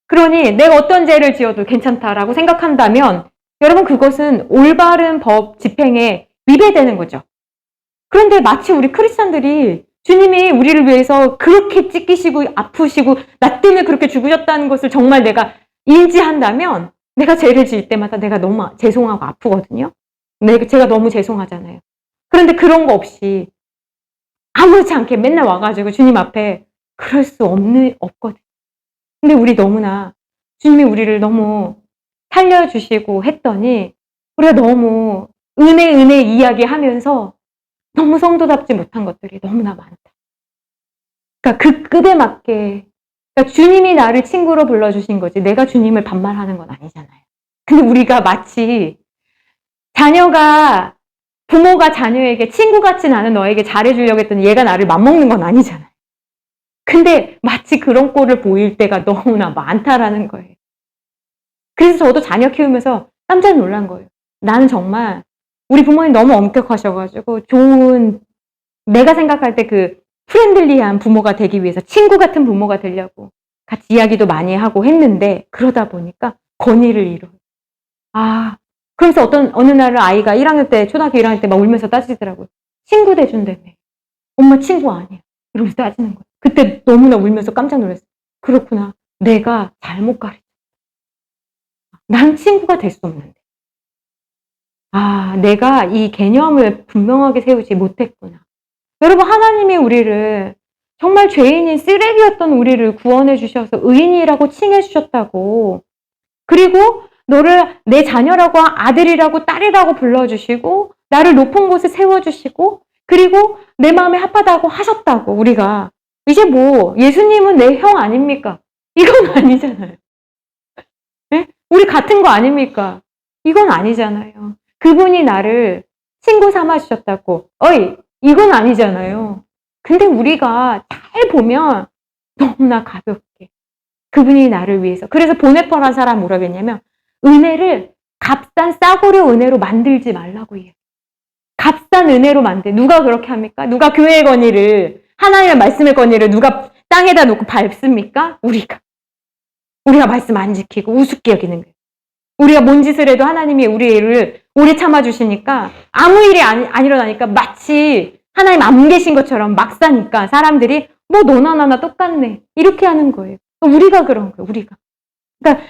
그러니 내가 어떤 죄를 지어도 괜찮다라고 생각한다면 여러분, 그것은 올바른 법 집행에 위배되는 거죠. 그런데 마치 우리 크리스찬들이 주님이 우리를 위해서 그렇게 찢기시고 아프시고 나 때문에 그렇게 죽으셨다는 것을 정말 내가 인지한다면, 내가 죄를 지을 때마다 내가 너무 죄송하고 아프거든요. 제가 너무 죄송하잖아요. 그런데 그런 거 없이 아무렇지 않게 맨날 와가지고 주님 앞에 그럴 수 없거든. 근데 우리 너무나 주님이 우리를 너무 살려주시고 했더니 우리가 너무 은혜 이야기하면서 너무 성도답지 못한 것들이 너무나 많다. 그러니까 그 급에 맞게, 그러니까 주님이 나를 친구로 불러주신 거지 내가 주님을 반말하는 건 아니잖아요. 근데 우리가 마치 부모가 자녀에게 친구같이 나는 너에게 잘해주려고 했더니 얘가 나를 맘먹는 건 아니잖아요. 근데 마치 그런 꼴을 보일 때가 너무나 많다라는 거예요. 그래서 저도 자녀 키우면서 깜짝 놀란 거예요. 나는 정말 우리 부모님 너무 엄격하셔가지고 내가 생각할 때 그 프렌들리한 부모가 되기 위해서 친구 같은 부모가 되려고 같이 이야기도 많이 하고 했는데, 그러다 보니까 권위를 잃어요. 그래서 어느 날은 아이가 초등학교 1학년 때 막 울면서 따지더라고요. 친구 돼준다며. 엄마 친구 아니야. 이러면서 따지는 거예요. 그때 너무나 울면서 깜짝 놀랐어요. 그렇구나. 내가 잘못 가르쳤다. 난 친구가 될 수 없는데. 내가 이 개념을 분명하게 세우지 못했구나. 여러분, 하나님이 우리를 정말 죄인인 쓰레기였던 우리를 구원해 주셔서 의인이라고 칭해 주셨다고. 그리고 너를 내 자녀라고, 아들이라고, 딸이라고 불러주시고 나를 높은 곳에 세워주시고, 그리고 내 마음에 합하다고 하셨다고. 우리가 이제 뭐 예수님은 내 형 아닙니까? 이건 아니잖아요. 네? 우리 같은 거 아닙니까? 이건 아니잖아요. 그분이 나를 친구 삼아 주셨다고. 이건 아니잖아요. 근데 우리가 잘 보면 너무나 가볍게 그분이 나를 위해서, 그래서 보네퍼란 사람 뭐라고 했냐면, 은혜를 값싼 싸구려 은혜로 만들지 말라고 해요. 값싼 은혜로 누가 그렇게 합니까? 누가 교회의 권위를, 하나님의 말씀의 권위를 누가 땅에다 놓고 밟습니까? 우리가 말씀 안 지키고 우습게 여기는 거예요. 우리가 뭔 짓을 해도 하나님이 우리를 오래 참아주시니까, 아무 일이 안 일어나니까 마치 하나님 안 계신 것처럼 막 사니까 사람들이 뭐 너나 나나 똑같네 이렇게 하는 거예요. 우리가 그런 거예요. 그러니까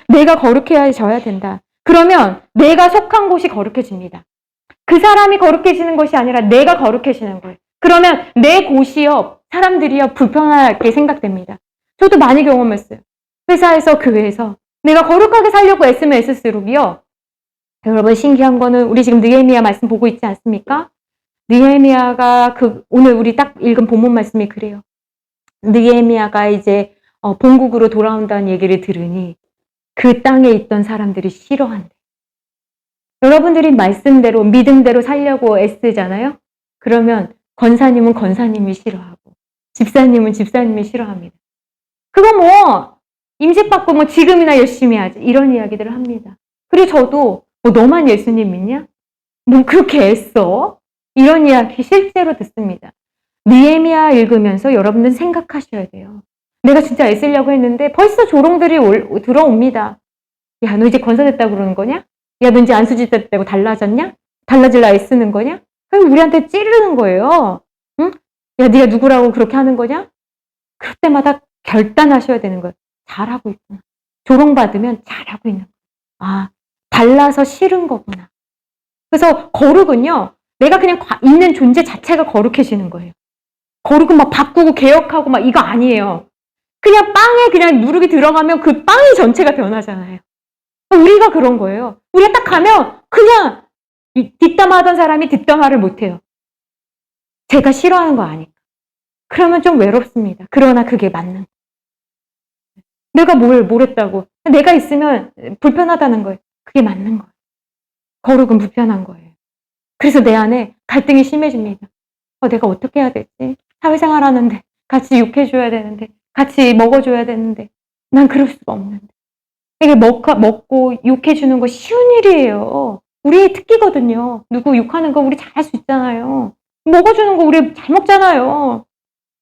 내가 거룩해져야 된다. 그러면 내가 속한 곳이 거룩해집니다. 그 사람이 거룩해지는 것이 아니라 내가 거룩해지는 거예요. 그러면 내 곳이요, 사람들이요, 불편하게 생각됩니다. 저도 많이 경험했어요. 회사에서, 교회에서 내가 거룩하게 살려고 애쓰면 애쓸수록이요, 여러분, 신기한 거는 우리 지금 느헤미야 말씀 보고 있지 않습니까? 느헤미야가 오늘 우리 딱 읽은 본문 말씀이 그래요. 느헤미야가 이제 본국으로 돌아온다는 얘기를 들으니 그 땅에 있던 사람들이 싫어한대. 여러분들이 말씀대로, 믿음대로 살려고 애쓰잖아요? 그러면 권사님은 권사님이 싫어하고 집사님은 집사님이 싫어합니다. 그거 뭐 임직받고 뭐 지금이나 열심히 하지, 이런 이야기들을 합니다. 그리고 저도 너만 예수님 믿냐? 뭐 그렇게 애써? 이런 이야기 실제로 듣습니다. 느헤미야 읽으면서 여러분들 생각하셔야 돼요. 내가 진짜 애쓰려고 했는데 벌써 조롱들이 들어옵니다. 야, 너 이제 권사됐다고 그러는 거냐? 야, 너 이제 안수짓 됐다고 달라졌냐? 달라질라 애쓰는 거냐? 그럼 우리한테 찌르는 거예요. 응? 야, 네가 누구라고 그렇게 하는 거냐? 그럴 때마다 결단하셔야 되는 거예요. 잘하고 있구나. 조롱받으면 잘하고 있는 거예요. 달라서 싫은 거구나. 그래서 거룩은요, 내가 그냥 있는 존재 자체가 거룩해지는 거예요. 거룩은 막 바꾸고 개혁하고 막 이거 아니에요. 그냥 빵에 그냥 누룩이 들어가면 그 빵이 전체가 변하잖아요. 우리가 그런 거예요. 우리가 딱 가면 그냥 뒷담화하던 사람이 뒷담화를 못해요. 제가 싫어하는 거 아니까. 그러면 좀 외롭습니다. 그러나 그게 맞는 거예요. 내가 뭘 했다고. 내가 있으면 불편하다는 거예요. 그게 맞는 거예요. 거룩은 불편한 거예요. 그래서 내 안에 갈등이 심해집니다. 내가 어떻게 해야 되지? 사회생활 하는데 같이 욕해줘야 되는데 같이 먹어줘야 되는데 난 그럴 수가 없는데. 이게 먹고 욕해주는 거 쉬운 일이에요. 우리의 특기거든요. 누구 욕하는 거 우리 잘할 수 있잖아요. 먹어주는 거 우리 잘 먹잖아요.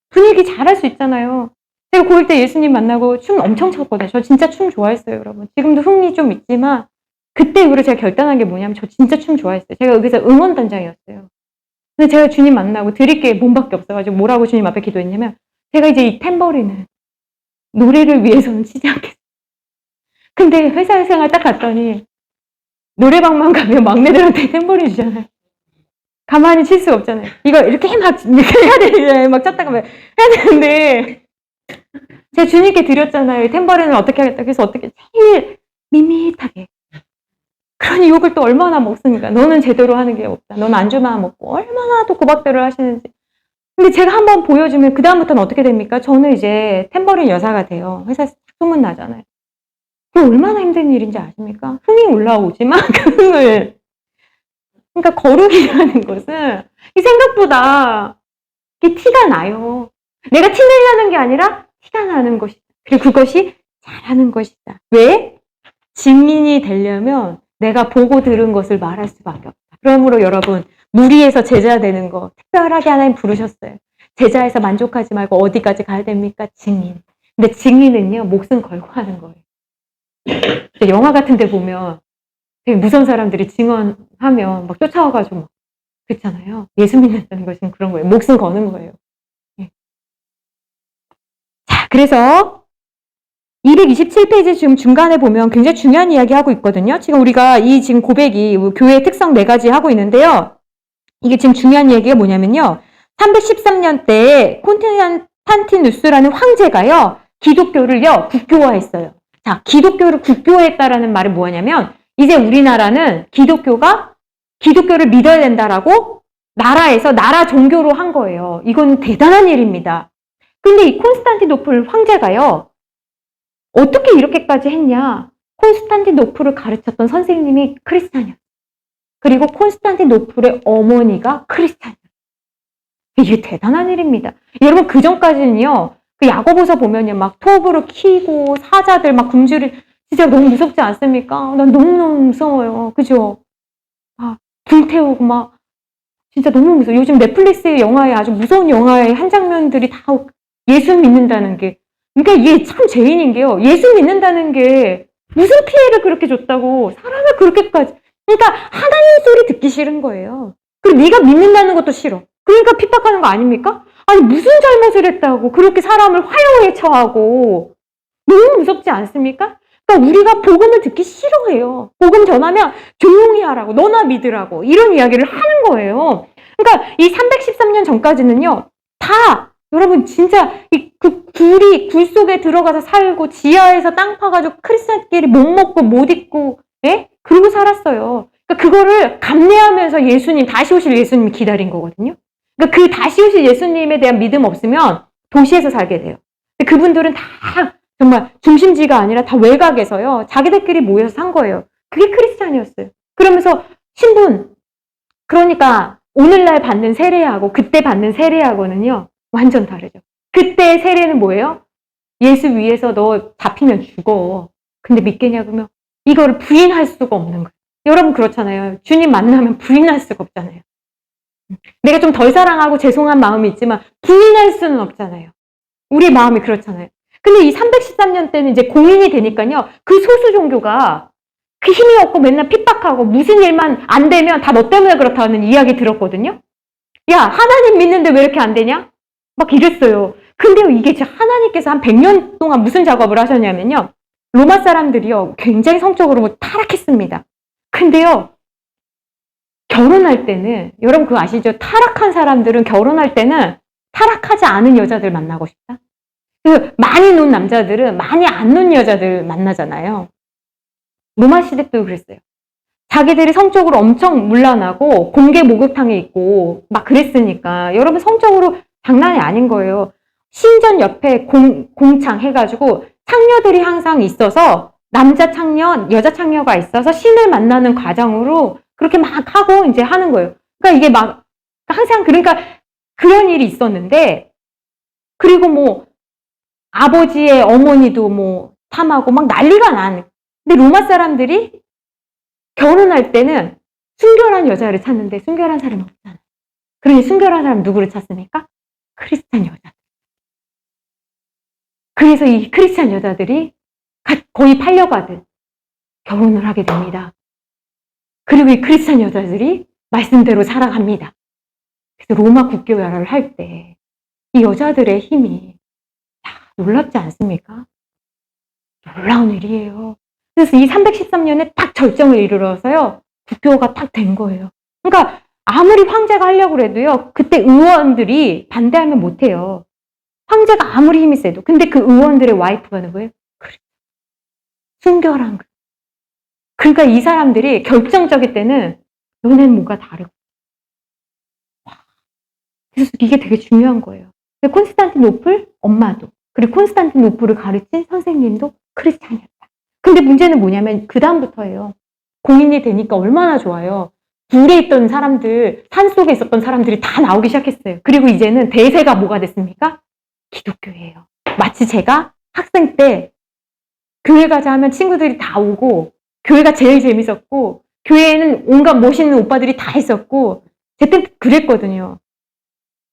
분위기 잘할 수 있잖아요. 제가 고1 때 예수님 만나고 춤 엄청 췄거든요. 저 진짜 춤 좋아했어요, 여러분. 지금도 흥미 좀 있지만 그때 이후로 제가 결단한 게 뭐냐면 저 진짜 춤 좋아했어요. 제가 여기서 응원단장이었어요. 근데 제가 주님 만나고 드릴 게 몸밖에 없어가지고 뭐라고 주님 앞에 기도했냐면 제가 이제 이 탬버린을 노래를 위해서는 치지 않겠어요. 근데 회사 생활 딱 갔더니 노래방만 가면 막내들한테 탬버린 주잖아요. 가만히 칠 수가 없잖아요. 이거 이렇게 막 이렇게 해야 되잖아요. 막 쳤다가 막 해야 되는데 제가 주님께 드렸잖아요. 탬버린을 어떻게 하겠다. 그래서 어떻게 제일 밋밋하게. 그러니 욕을 또 얼마나 먹습니까? 너는 제대로 하는 게 없다. 넌 안주만 먹고 얼마나 또 고박대를 하시는지. 근데 제가 한번 보여주면 그 다음부터는 어떻게 됩니까? 저는 이제 탬버린 여사가 돼요. 회사에서 소문 나잖아요. 그게 얼마나 힘든 일인지 아십니까? 흥이 올라오지만 그 흥을. 그러니까 거룩이라는 것은 이 생각보다 이게 티가 나요. 내가 티 내려는 게 아니라 티가 나는 것이다. 그리고 그것이 잘하는 것이다. 왜? 증인이 되려면 내가 보고 들은 것을 말할 수밖에 없다. 그러므로 여러분, 무리해서 제자 되는 거 특별하게 하나님 부르셨어요. 제자에서 만족하지 말고 어디까지 가야 됩니까? 증인. 근데 증인은요, 목숨 걸고 하는 거예요. 영화 같은 데 보면 되게 무서운 사람들이 증언하면 막 쫓아와가지고 막 그렇잖아요. 예수 믿는다는 것은 그런 거예요. 목숨 거는 거예요. 자, 그래서 227페이지 지금 중간에 보면 굉장히 중요한 이야기 하고 있거든요. 지금 우리가 이 지금 고백이 교회의 특성 4가지 하고 있는데요. 이게 지금 중요한 이야기가 뭐냐면요. 313년 때 콘스탄티누스라는 황제가요. 기독교를요. 국교화했어요. 자, 기독교를 국교화했다라는 말은 뭐냐면 이제 우리나라는 기독교를 믿어야 된다라고 나라에서 나라 종교로 한 거예요. 이건 대단한 일입니다. 근데 이 콘스탄티노플 황제가요. 어떻게 이렇게까지 했냐? 콘스탄티노플을 가르쳤던 선생님이 크리스찬이었어요. 그리고 콘스탄티노플의 어머니가 크리스찬이었어요. 이게 대단한 일입니다. 여러분 그 전까지는요. 그 야고보서 보면요. 막 톱으로 키고 사자들 막 굶주리 진짜 너무 무섭지 않습니까? 난 너무너무 무서워요. 그죠? 불태우고 막 진짜 너무 무서워요. 요즘 넷플릭스 영화에 아주 무서운 영화의 한 장면들이 다 예수 믿는다는 게 그러니까 이게 참 죄인인 게요. 예수 믿는다는 게 무슨 피해를 그렇게 줬다고 사람을 그렇게까지 그러니까 하나님 소리 듣기 싫은 거예요. 그리고 네가 믿는다는 것도 싫어. 그러니까 핍박하는 거 아닙니까? 아니 무슨 잘못을 했다고 그렇게 사람을 화형에 처하고 너무 무섭지 않습니까? 그러니까 우리가 복음을 듣기 싫어해요. 복음 전하면 조용히 하라고 너나 믿으라고 이런 이야기를 하는 거예요. 그러니까 이 313년 전까지는요. 다 여러분 진짜 굴 속에 들어가서 살고 지하에서 땅 파가지고 크리스찬끼리 못 먹고 못 입고 그러고 살았어요. 그러니까 그거를 감내하면서 다시 오실 예수님 기다린 거거든요. 그러니까 그 다시 오실 예수님에 대한 믿음 없으면 도시에서 살게 돼요. 근데 그분들은 다 정말 중심지가 아니라 다 외곽에서요. 자기들끼리 모여서 산 거예요. 그게 크리스찬이었어요. 그러면서 신분 그러니까 오늘날 받는 세례하고 그때 받는 세례하고는요. 완전 다르죠. 그때 세례는 뭐예요? 예수 위에서 너 잡히면 죽어. 근데 믿겠냐 그러면 이거를 부인할 수가 없는 거예요. 여러분 그렇잖아요. 주님 만나면 부인할 수가 없잖아요. 내가 좀 덜 사랑하고 죄송한 마음이 있지만 부인할 수는 없잖아요. 우리의 마음이 그렇잖아요. 근데 이 313년 때는 이제 공인이 되니까요. 그 소수 종교가 그 힘이 없고 맨날 핍박하고 무슨 일만 안 되면 다 너 때문에 그렇다는 이야기 들었거든요. 야 하나님 믿는데 왜 이렇게 안 되냐? 막 이랬어요. 근데요 이게 하나님께서 한 100년 동안 무슨 작업을 하셨냐면요. 로마 사람들이요 굉장히 성적으로 타락했습니다. 근데요 결혼할 때는 여러분 그거 아시죠? 타락한 사람들은 결혼할 때는 타락하지 않은 여자들 만나고 싶다. 많이 논 남자들은 많이 안 논 여자들 만나잖아요. 로마 시대 때도 그랬어요. 자기들이 성적으로 엄청 문란하고 공개 목욕탕에 있고 막 그랬으니까 여러분 성적으로 장난이 아닌 거예요. 신전 옆에 공창 해가지고 창녀들이 항상 있어서 남자 창녀, 여자 창녀가 있어서 신을 만나는 과정으로 그렇게 막 하고 이제 하는 거예요. 그러니까 이게 막 항상 그러니까 그런 일이 있었는데 그리고 뭐 아버지의 어머니도 뭐 탐하고 막 난리가 난. 근데 로마 사람들이 결혼할 때는 순결한 여자를 찾는데 순결한 사람이 없잖아요. 그러니 순결한 사람 누구를 찾습니까? 크리스찬 여자. 그래서 이 크리스찬 여자들이 거의 팔려가듯 결혼을 하게 됩니다. 그리고 이 크리스찬 여자들이 말씀대로 살아갑니다. 그래서 로마 국교회를 할 때 이 여자들의 힘이 놀랍지 않습니까? 놀라운 일이에요. 그래서 이 313년에 딱 절정을 이르러서요. 국교가 딱 된 거예요. 그러니까 아무리 황제가 하려고 해도요. 그때 의원들이 반대하면 못해요. 황제가 아무리 힘이 세도. 근데 그 의원들의 와이프가 누구예요? 그래. 순결한 거. 그러니까 이 사람들이 결정적일 때는 너네는 뭔가 다르고. 그래서 이게 되게 중요한 거예요. 콘스탄티노플 엄마도 그리고 콘스탄티노플을 가르친 선생님도 크리스찬이었다. 근데 문제는 뭐냐면 그 다음부터예요. 공인이 되니까 얼마나 좋아요. 굴에 있던 사람들, 산속에 있었던 사람들이 다 나오기 시작했어요. 그리고 이제는 대세가 뭐가 됐습니까? 기독교예요. 마치 제가 학생 때 교회 가자 하면 친구들이 다 오고 교회가 제일 재밌었고 교회에는 온갖 멋있는 오빠들이 다 있었고 제 때 그랬거든요.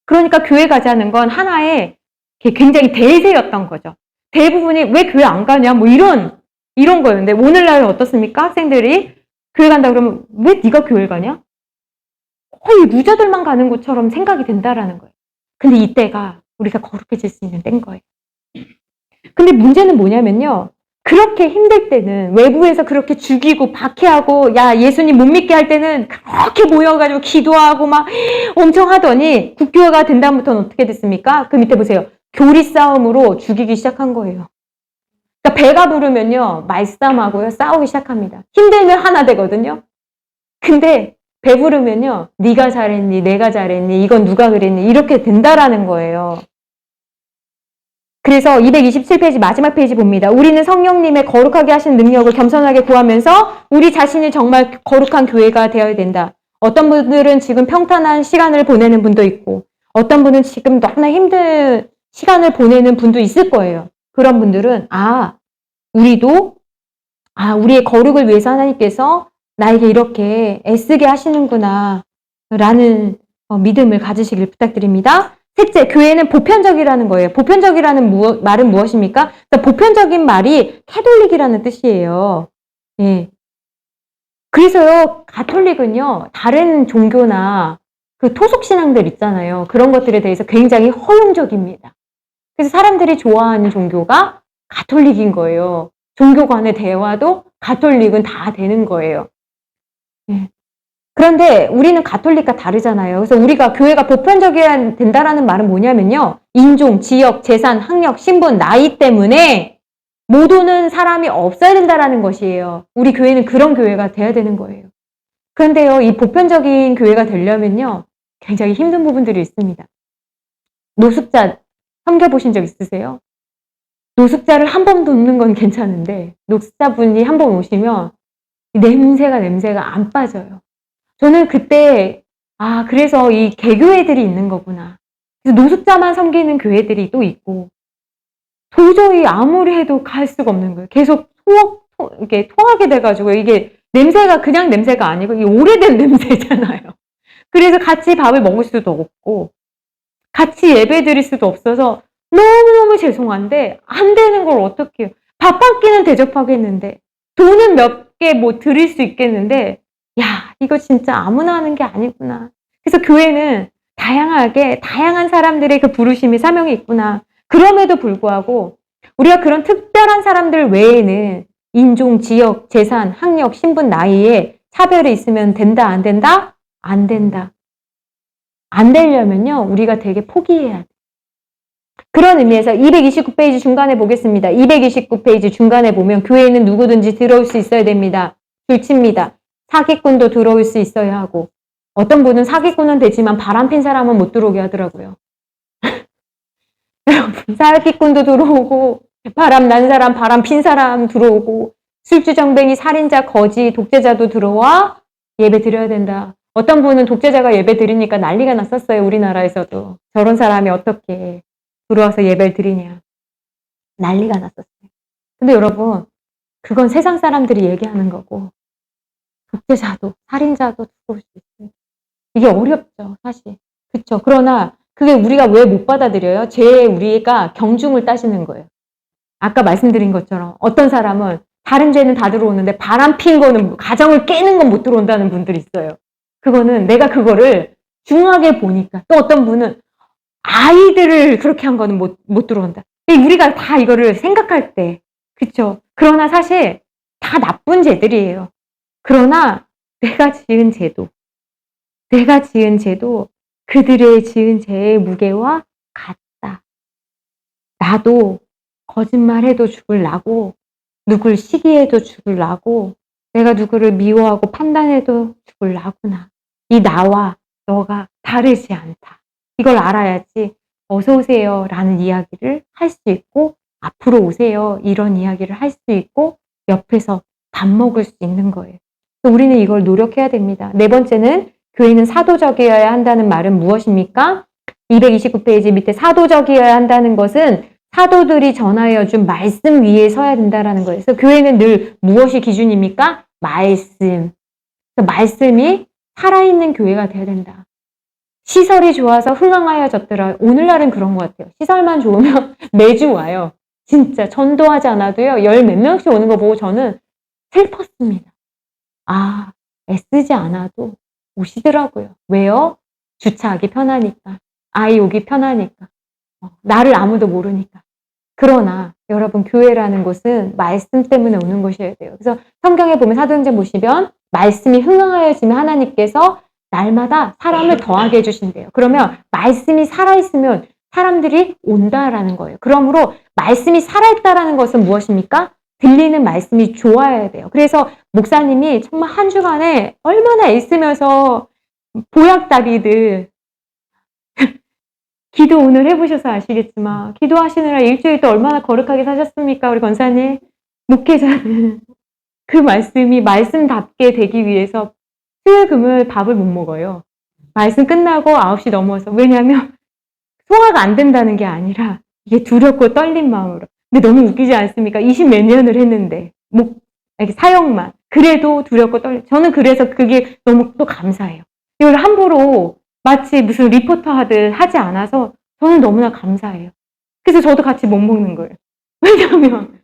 그러니까 교회 가자는 건 하나의 굉장히 대세였던 거죠. 대부분이 왜 교회 안 가냐 뭐 이런 거였는데 오늘날은 어떻습니까? 학생들이 교회 간다 그러면 왜 네가 교회 가냐? 거의 루저들만 가는 것처럼 생각이 된다라는 거예요. 근데 이때가 우리가 거룩해질 수 있는 때인 거예요. 근데 문제는 뭐냐면요. 그렇게 힘들 때는 외부에서 그렇게 죽이고 박해하고 야 예수님 못 믿게 할 때는 그렇게 모여가지고 기도하고 막 엄청 하더니 국교가 된 다음부터는 어떻게 됐습니까? 그 밑에 보세요. 교리 싸움으로 죽이기 시작한 거예요. 그러니까 배가 부르면요. 말싸움하고요. 싸우기 시작합니다. 힘들면 하나 되거든요. 근데 배 부르면요. 네가 잘했니? 내가 잘했니? 이건 누가 그랬니? 이렇게 된다라는 거예요. 그래서 227페이지 마지막 페이지 봅니다. 우리는 성령님의 거룩하게 하시는 능력을 겸손하게 구하면서 우리 자신이 정말 거룩한 교회가 되어야 된다. 어떤 분들은 지금 평탄한 시간을 보내는 분도 있고 어떤 분은 지금 너무나 힘든 시간을 보내는 분도 있을 거예요. 그런 분들은 우리의 거룩을 위해서 하나님께서 나에게 이렇게 애쓰게 하시는구나 라는 믿음을 가지시길 부탁드립니다. 셋째, 교회는 보편적이라는 거예요. 보편적이라는 말은 무엇입니까? 그러니까 보편적인 말이 캐톨릭이라는 뜻이에요. 예. 그래서요, 가톨릭은요, 다른 종교나 그 토속신앙들 있잖아요. 그런 것들에 대해서 굉장히 허용적입니다. 그래서 사람들이 좋아하는 종교가 가톨릭인 거예요. 종교 간의 대화도 가톨릭은 다 되는 거예요. 예. 그런데 우리는 가톨릭과 다르잖아요. 그래서 우리가 교회가 보편적이어야 된다라는 말은 뭐냐면요. 인종, 지역, 재산, 학력, 신분, 나이 때문에 못 오는 사람이 없어야 된다라는 것이에요. 우리 교회는 그런 교회가 돼야 되는 거예요. 그런데요. 이 보편적인 교회가 되려면요. 굉장히 힘든 부분들이 있습니다. 노숙자 섬겨보신 적 있으세요? 노숙자를 한 번 돕는 건 괜찮은데 노숙자분이 한 번 오시면 냄새가 안 빠져요. 저는 그때 그래서 이 개교회들이 있는 거구나. 그래서 노숙자만 섬기는 교회들이 또 있고 도저히 아무리 해도 갈 수가 없는 거예요. 계속 이렇게 통하게 돼가지고 이게 냄새가 그냥 냄새가 아니고 이게 오래된 냄새잖아요. 그래서 같이 밥을 먹을 수도 없고 같이 예배 드릴 수도 없어서 너무너무 죄송한데 안 되는 걸 어떻게 해요. 밥 한 끼는 대접하겠는데 돈은 몇 개 뭐 드릴 수 있겠는데 야, 이거 진짜 아무나 하는 게 아니구나. 그래서 교회는 다양한 사람들의 그 부르심이 사명이 있구나. 그럼에도 불구하고 우리가 그런 특별한 사람들 외에는 인종, 지역, 재산, 학력, 신분, 나이에 차별이 있으면 된다, 안 된다? 안 된다. 안 되려면요, 우리가 되게 포기해야 돼. 그런 의미에서 229페이지 중간에 보겠습니다. 229페이지 중간에 보면 교회에는 누구든지 들어올 수 있어야 됩니다. 줄칩니다. 사기꾼도 들어올 수 있어야 하고, 어떤 분은 사기꾼은 되지만 바람핀 사람은 못 들어오게 하더라고요. 여러분, 사기꾼도 들어오고, 바람 난 사람, 바람 핀 사람 들어오고, 술주정뱅이, 살인자, 거지, 독재자도 들어와 예배 드려야 된다. 어떤 분은 독재자가 예배 드리니까 난리가 났었어요. 우리나라에서도. 저런 사람이 어떻게 들어와서 예배를 드리냐. 난리가 났었어요. 근데 여러분, 그건 세상 사람들이 얘기하는 거고, 독재자도, 살인자도 들어올 수 있어요. 이게 어렵죠, 사실. 그쵸? 그러나 그게 우리가 왜 못 받아들여요? 우리가 경중을 따지는 거예요. 아까 말씀드린 것처럼 어떤 사람은 다른 죄는 다 들어오는데 바람 핀 거는, 가정을 깨는 건 못 들어온다는 분들이 있어요. 그거는 내가 그거를 중하게 보니까. 또 어떤 분은 아이들을 그렇게 한 거는 못 들어온다. 우리가 다 이거를 생각할 때, 그쵸? 그러나 사실 다 나쁜 죄들이에요. 그러나 내가 지은 죄도 그들의 지은 죄의 무게와 같다. 나도 거짓말해도 죽을라고, 누굴 시기해도 죽을라고, 내가 누구를 미워하고 판단해도 죽을라구나. 이 나와 너가 다르지 않다. 이걸 알아야지 어서 오세요 라는 이야기를 할 수 있고, 앞으로 오세요 이런 이야기를 할 수 있고, 옆에서 밥 먹을 수 있는 거예요. 우리는 이걸 노력해야 됩니다. 네 번째는 교회는 사도적이어야 한다는 말은 무엇입니까? 229페이지 밑에 사도적이어야 한다는 것은 사도들이 전하여 준 말씀 위에 서야 된다는 거예요. 그래서 교회는 늘 무엇이 기준입니까? 말씀. 말씀이 살아있는 교회가 돼야 된다. 시설이 좋아서 흥황하여졌더라. 오늘날은 그런 것 같아요. 시설만 좋으면 매주 와요. 진짜 전도하지 않아도요. 열 몇 명씩 오는 거 보고 저는 슬펐습니다. 아, 애쓰지 않아도 오시더라고요. 왜요? 주차하기 편하니까. 아이 오기 편하니까. 나를 아무도 모르니까. 그러나 여러분, 교회라는 곳은 말씀 때문에 오는 곳이어야 돼요. 그래서 성경에 보면, 사도행전 보시면 말씀이 흥황하여지면 하나님께서 날마다 사람을 더하게 해주신대요. 그러면 말씀이 살아있으면 사람들이 온다라는 거예요. 그러므로 말씀이 살아있다라는 것은 무엇입니까? 들리는 말씀이 좋아야 돼요. 그래서 목사님이 정말 한 주간에 얼마나 애쓰면서 보약다리들 기도 오늘 해보셔서 아시겠지만, 기도하시느라 일주일 또 얼마나 거룩하게 사셨습니까? 우리 권사님, 목회자는. 그 말씀이 말씀답게 되기 위해서 수요일 금요일 밥을 못 먹어요. 말씀 끝나고 9시 넘어서. 왜냐하면 소화가 안 된다는 게 아니라 이게 두렵고 떨린 마음으로. 근데 너무 웃기지 않습니까? 20 몇 년을 했는데 사역만. 그래도 두렵고 저는 그래서 그게 너무 또 감사해요. 이걸 함부로 마치 무슨 리포터 하지 않아서 저는 너무나 감사해요. 그래서 저도 같이 못 먹는 거예요. 왜냐하면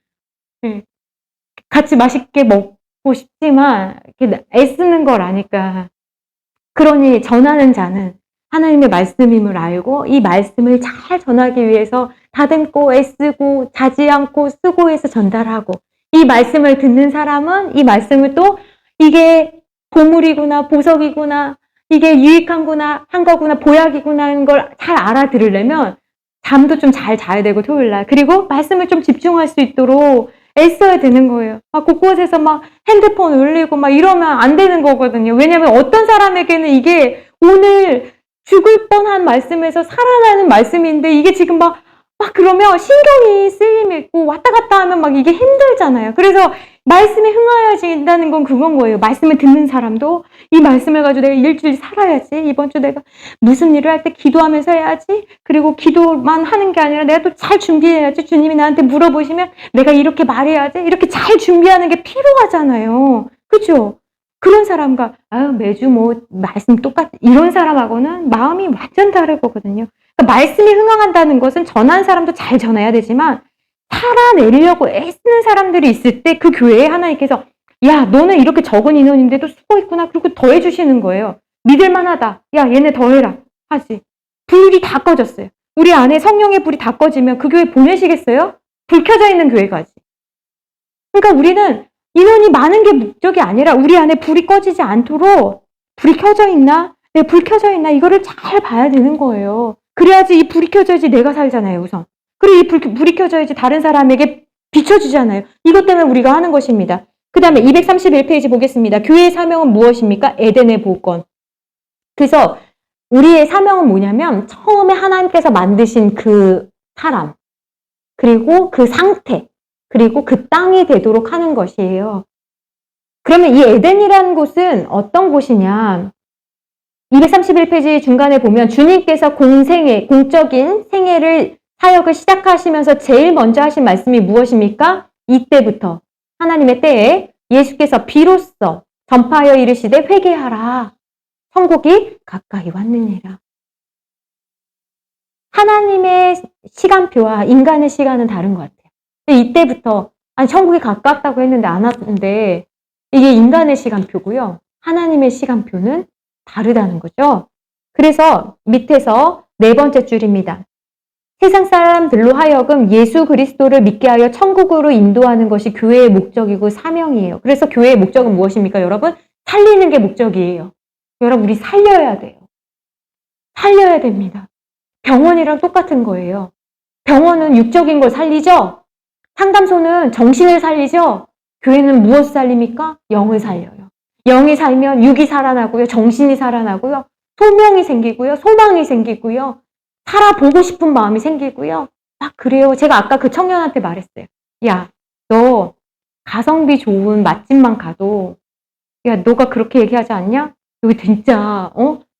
같이 맛있게 먹고 싶지만 애쓰는 걸 아니까. 그러니 전하는 자는 하나님의 말씀임을 알고 이 말씀을 잘 전하기 위해서 다듬고 애쓰고 자지 않고 수고해서 전달하고, 이 말씀을 듣는 사람은 이 말씀을 또 이게 보물이구나, 보석이구나, 이게 유익한구나, 한 거구나, 보약이구나 하는 걸 잘 알아들으려면 잠도 좀 잘 자야 되고, 토요일날. 그리고 말씀을 좀 집중할 수 있도록 애써야 되는 거예요. 막 곳곳에서 막 핸드폰 울리고 막 이러면 안 되는 거거든요. 왜냐하면 어떤 사람에게는 이게 오늘 죽을 뻔한 말씀에서 살아나는 말씀인데, 이게 지금 막 그러면 신경이 쓰임이 있고 왔다 갔다 하면 막 이게 힘들잖아요. 그래서 말씀에 흥하여진다는 건 그건 거예요. 말씀을 듣는 사람도 이 말씀을 가지고 내가 일주일 살아야지. 이번 주 내가 무슨 일을 할 때 기도하면서 해야지. 그리고 기도만 하는 게 아니라 내가 또 잘 준비해야지. 주님이 나한테 물어보시면 내가 이렇게 말해야지. 이렇게 잘 준비하는 게 필요하잖아요. 그렇죠? 그런 사람과 매주 말씀 똑같아 이런 사람하고는 마음이 완전 다를 거거든요. 그러니까 말씀이 흥황한다는 것은 전하는 사람도 잘 전해야 되지만 살아내려고 애쓰는 사람들이 있을 때 그 교회에 하나님께서 야, 너는 이렇게 적은 인원인데도 수고했구나. 그리고 더 해주시는 거예요. 믿을만하다. 야, 얘네 더 해라. 하지. 불이 다 꺼졌어요. 우리 안에 성령의 불이 다 꺼지면 그 교회 보내시겠어요? 불 켜져 있는 교회 가지. 그러니까 우리는 인원이 많은 게 목적이 아니라 우리 안에 불이 꺼지지 않도록 불이 켜져 있나? 내가 불 켜져 있나? 이거를 잘 봐야 되는 거예요. 그래야지 이 불이 켜져야지 내가 살잖아요, 우선. 그리고 이 불이 켜져야지 다른 사람에게 비춰주잖아요. 이것 때문에 우리가 하는 것입니다. 그 다음에 231페이지 보겠습니다. 교회의 사명은 무엇입니까? 에덴의 보건. 그래서 우리의 사명은 뭐냐면 처음에 하나님께서 만드신 그 사람, 그리고 그 상태, 그리고 그 땅이 되도록 하는 것이에요. 그러면 이 에덴이라는 곳은 어떤 곳이냐? 231페이지 중간에 보면 주님께서 공적인 생애를 사역을 시작하시면서 제일 먼저 하신 말씀이 무엇입니까? 이때부터 하나님의 때에 예수께서 비로소 전파하여 이르시되 회개하라. 천국이 가까이 왔느니라. 하나님의 시간표와 인간의 시간은 다른 것 같아요. 근데 이때부터 아니 천국이 가깝다고 했는데 안 왔는데 이게 인간의 시간표고요. 하나님의 시간표는 다르다는 거죠. 그래서 밑에서 네 번째 줄입니다. 세상 사람들로 하여금 예수 그리스도를 믿게 하여 천국으로 인도하는 것이 교회의 목적이고 사명이에요. 그래서 교회의 목적은 무엇입니까, 여러분? 살리는 게 목적이에요. 여러분, 우리 살려야 돼요. 살려야 됩니다. 병원이랑 똑같은 거예요. 병원은 육적인 걸 살리죠? 상담소는 정신을 살리죠? 교회는 무엇을 살립니까? 영을 살려요. 영이 살면 육이 살아나고요. 정신이 살아나고요. 소명이 생기고요. 소망이 생기고요. 살아보고 싶은 마음이 생기고요. 막 그래요. 제가 아까 그 청년한테 말했어요. 야, 너 가성비 좋은 맛집만 가도 야, 너가 그렇게 얘기하지 않냐? 여기 진짜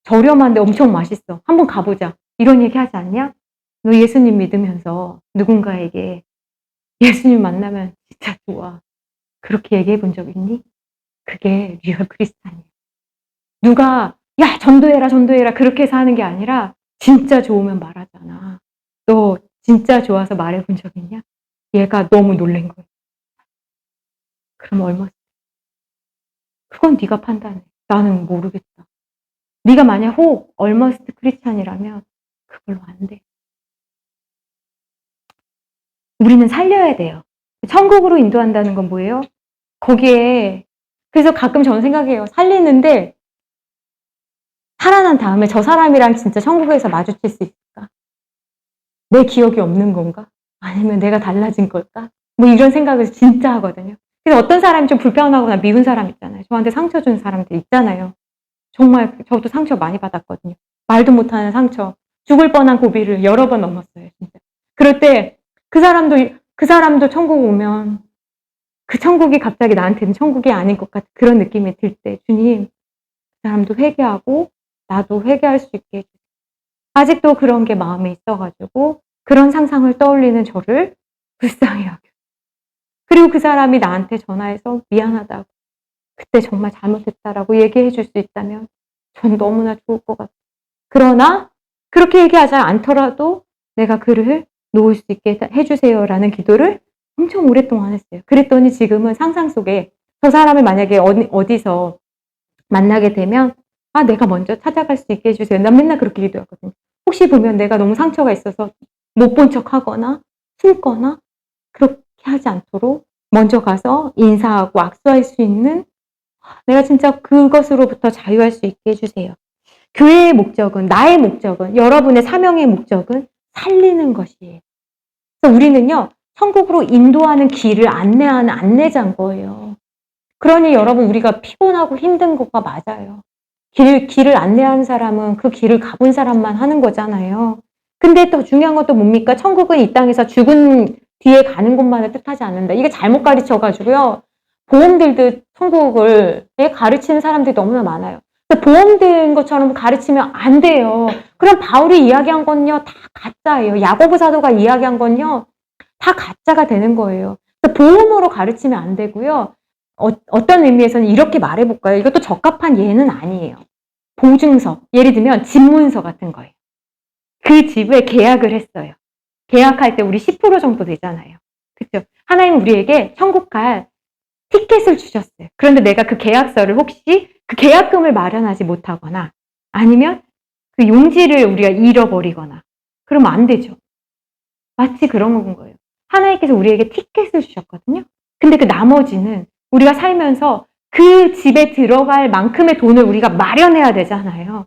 저렴한데 엄청 맛있어. 한번 가보자. 이런 얘기 하지 않냐? 너 예수님 믿으면서 누군가에게 예수님 만나면 진짜 좋아. 그렇게 얘기해 본 적 있니? 그게 리얼 크리스찬이에요. 누가 야 전도해라 그렇게 해서 하는 게 아니라 진짜 좋으면 말하잖아. 너 진짜 좋아서 말해본 적 있냐? 얘가 너무 놀란 거야. 그럼 얼마? 그건 네가 판단해. 나는 모르겠다. 네가 만약 얼머스트 크리스찬이라면 그걸로 안 돼. 우리는 살려야 돼요. 천국으로 인도한다는 건 뭐예요? 거기에 그래서 가끔 저는 생각해요. 살리는데 살아난 다음에 저 사람이랑 진짜 천국에서 마주칠 수 있을까? 내 기억이 없는 건가? 아니면 내가 달라진 걸까? 뭐 이런 생각을 진짜 하거든요. 그래서 어떤 사람이 좀 불편하거나 미운 사람 있잖아요. 저한테 상처 준 사람들 있잖아요. 정말 저도 상처 많이 받았거든요. 말도 못하는 상처. 죽을 뻔한 고비를 여러 번 넘었어요. 진짜. 그럴 때 그 사람도 천국 오면 그 천국이 갑자기 나한테는 천국이 아닌 것 같은 그런 느낌이 들 때 주님, 그 사람도 회개하고 나도 회개할 수 있게 해주세요. 아직도 그런 게 마음에 있어가지고 그런 상상을 떠올리는 저를 불쌍히 여겨. 그리고 그 사람이 나한테 전화해서 미안하다고 그때 정말 잘못했다라고 얘기해 줄 수 있다면 전 너무나 좋을 것 같아요. 그러나 그렇게 얘기하지 않더라도 내가 그를 놓을 수 있게 해주세요라는 기도를 엄청 오랫동안 했어요. 그랬더니 지금은 상상 속에 저 사람을 만약에 어디서 만나게 되면 내가 먼저 찾아갈 수 있게 해주세요. 난 맨날 그렇게 기도했거든요. 혹시 보면 내가 너무 상처가 있어서 못 본 척하거나 숨거나 그렇게 하지 않도록 먼저 가서 인사하고 악수할 수 있는 내가 진짜 그것으로부터 자유할 수 있게 해주세요. 교회의 목적은, 나의 목적은, 여러분의 사명의 목적은 살리는 것이에요. 그래서 우리는요, 천국으로 인도하는 길을 안내하는 안내자인 거예요. 그러니 여러분, 우리가 피곤하고 힘든 거가 맞아요. 길을 안내하는 사람은 그 길을 가본 사람만 하는 거잖아요. 근데 더 중요한 것도 뭡니까? 천국은 이 땅에서 죽은 뒤에 가는 곳만을 뜻하지 않는다. 이게 잘못 가르쳐가지고요. 보험들도 천국을 가르치는 사람들이 너무나 많아요. 보험 든 것처럼 가르치면 안 돼요. 그럼 바울이 이야기한 건요, 다 가짜예요. 야고보 사도가 이야기한 건요, 다 가짜가 되는 거예요. 보험으로 가르치면 안 되고요. 어떤 의미에서는 이렇게 말해볼까요? 이것도 적합한 예는 아니에요. 보증서, 예를 들면 집문서 같은 거예요. 그 집에 계약을 했어요. 계약할 때 우리 10% 정도 되잖아요. 그렇죠? 하나님 우리에게 천국 갈 티켓을 주셨어요. 그런데 내가 그 계약서를 혹시 그 계약금을 마련하지 못하거나 아니면 그 용지를 우리가 잃어버리거나 그러면 안 되죠. 마치 그런 거예요. 하나님께서 우리에게 티켓을 주셨거든요. 근데 그 나머지는 우리가 살면서 그 집에 들어갈 만큼의 돈을 우리가 마련해야 되잖아요.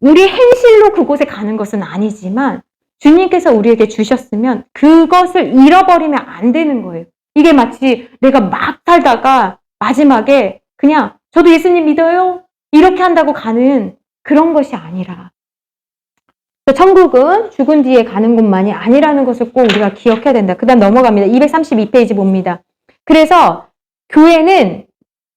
우리 행실로 그곳에 가는 것은 아니지만 주님께서 우리에게 주셨으면 그것을 잃어버리면 안 되는 거예요. 이게 마치 내가 막 살다가 마지막에 그냥 저도 예수님 믿어요. 이렇게 한다고 가는 그런 것이 아니라 천국은 죽은 뒤에 가는 곳만이 아니라는 것을 꼭 우리가 기억해야 된다. 그 다음 넘어갑니다. 232페이지 봅니다. 그래서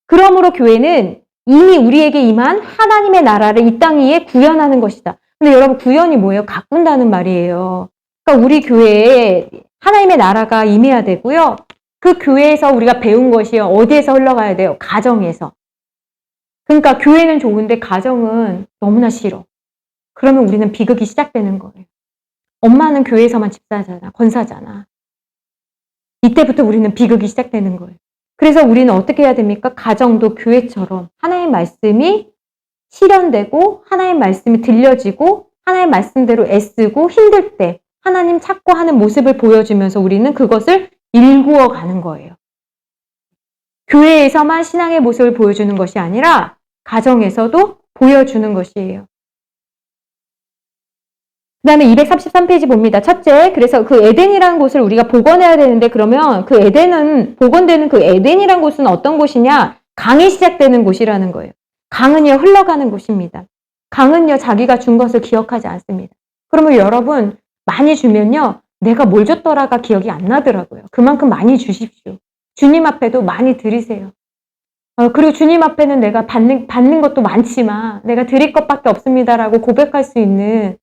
그러므로 교회는 이미 우리에게 임한 하나님의 나라를 이 땅 위에 구현하는 것이다. 근데 여러분 구현이 뭐예요? 가꾼다는 말이에요. 그러니까 우리 교회에 하나님의 나라가 임해야 되고요. 그 교회에서 우리가 배운 것이 어디에서 흘러가야 돼요? 가정에서. 그러니까 교회는 좋은데 가정은 너무나 싫어. 그러면 우리는 비극이 시작되는 거예요. 엄마는 교회에서만 집사잖아, 권사잖아. 이때부터 우리는 비극이 시작되는 거예요. 그래서 우리는 어떻게 해야 됩니까? 가정도 교회처럼 하나님의 말씀이 실현되고 하나님의 말씀이 들려지고 하나님의 말씀대로 애쓰고 힘들 때 하나님 찾고 하는 모습을 보여주면서 우리는 그것을 일구어 가는 거예요. 교회에서만 신앙의 모습을 보여주는 것이 아니라 가정에서도 보여주는 것이에요. 그 다음에 233페이지 봅니다. 첫째, 그래서 그 에덴이라는 곳을 우리가 복원해야 되는데 그러면 그 에덴은, 복원되는 그 에덴이라는 곳은 어떤 곳이냐? 강이 시작되는 곳이라는 거예요. 강은요, 흘러가는 곳입니다. 강은요, 자기가 준 것을 기억하지 않습니다. 그러면 여러분, 많이 주면요, 내가 뭘 줬더라가 기억이 안 나더라고요. 그만큼 많이 주십시오. 주님 앞에도 많이 드리세요. 그리고 주님 앞에는 내가 받는 것도 많지만 내가 드릴 것밖에 없습니다라고 고백할 수 있는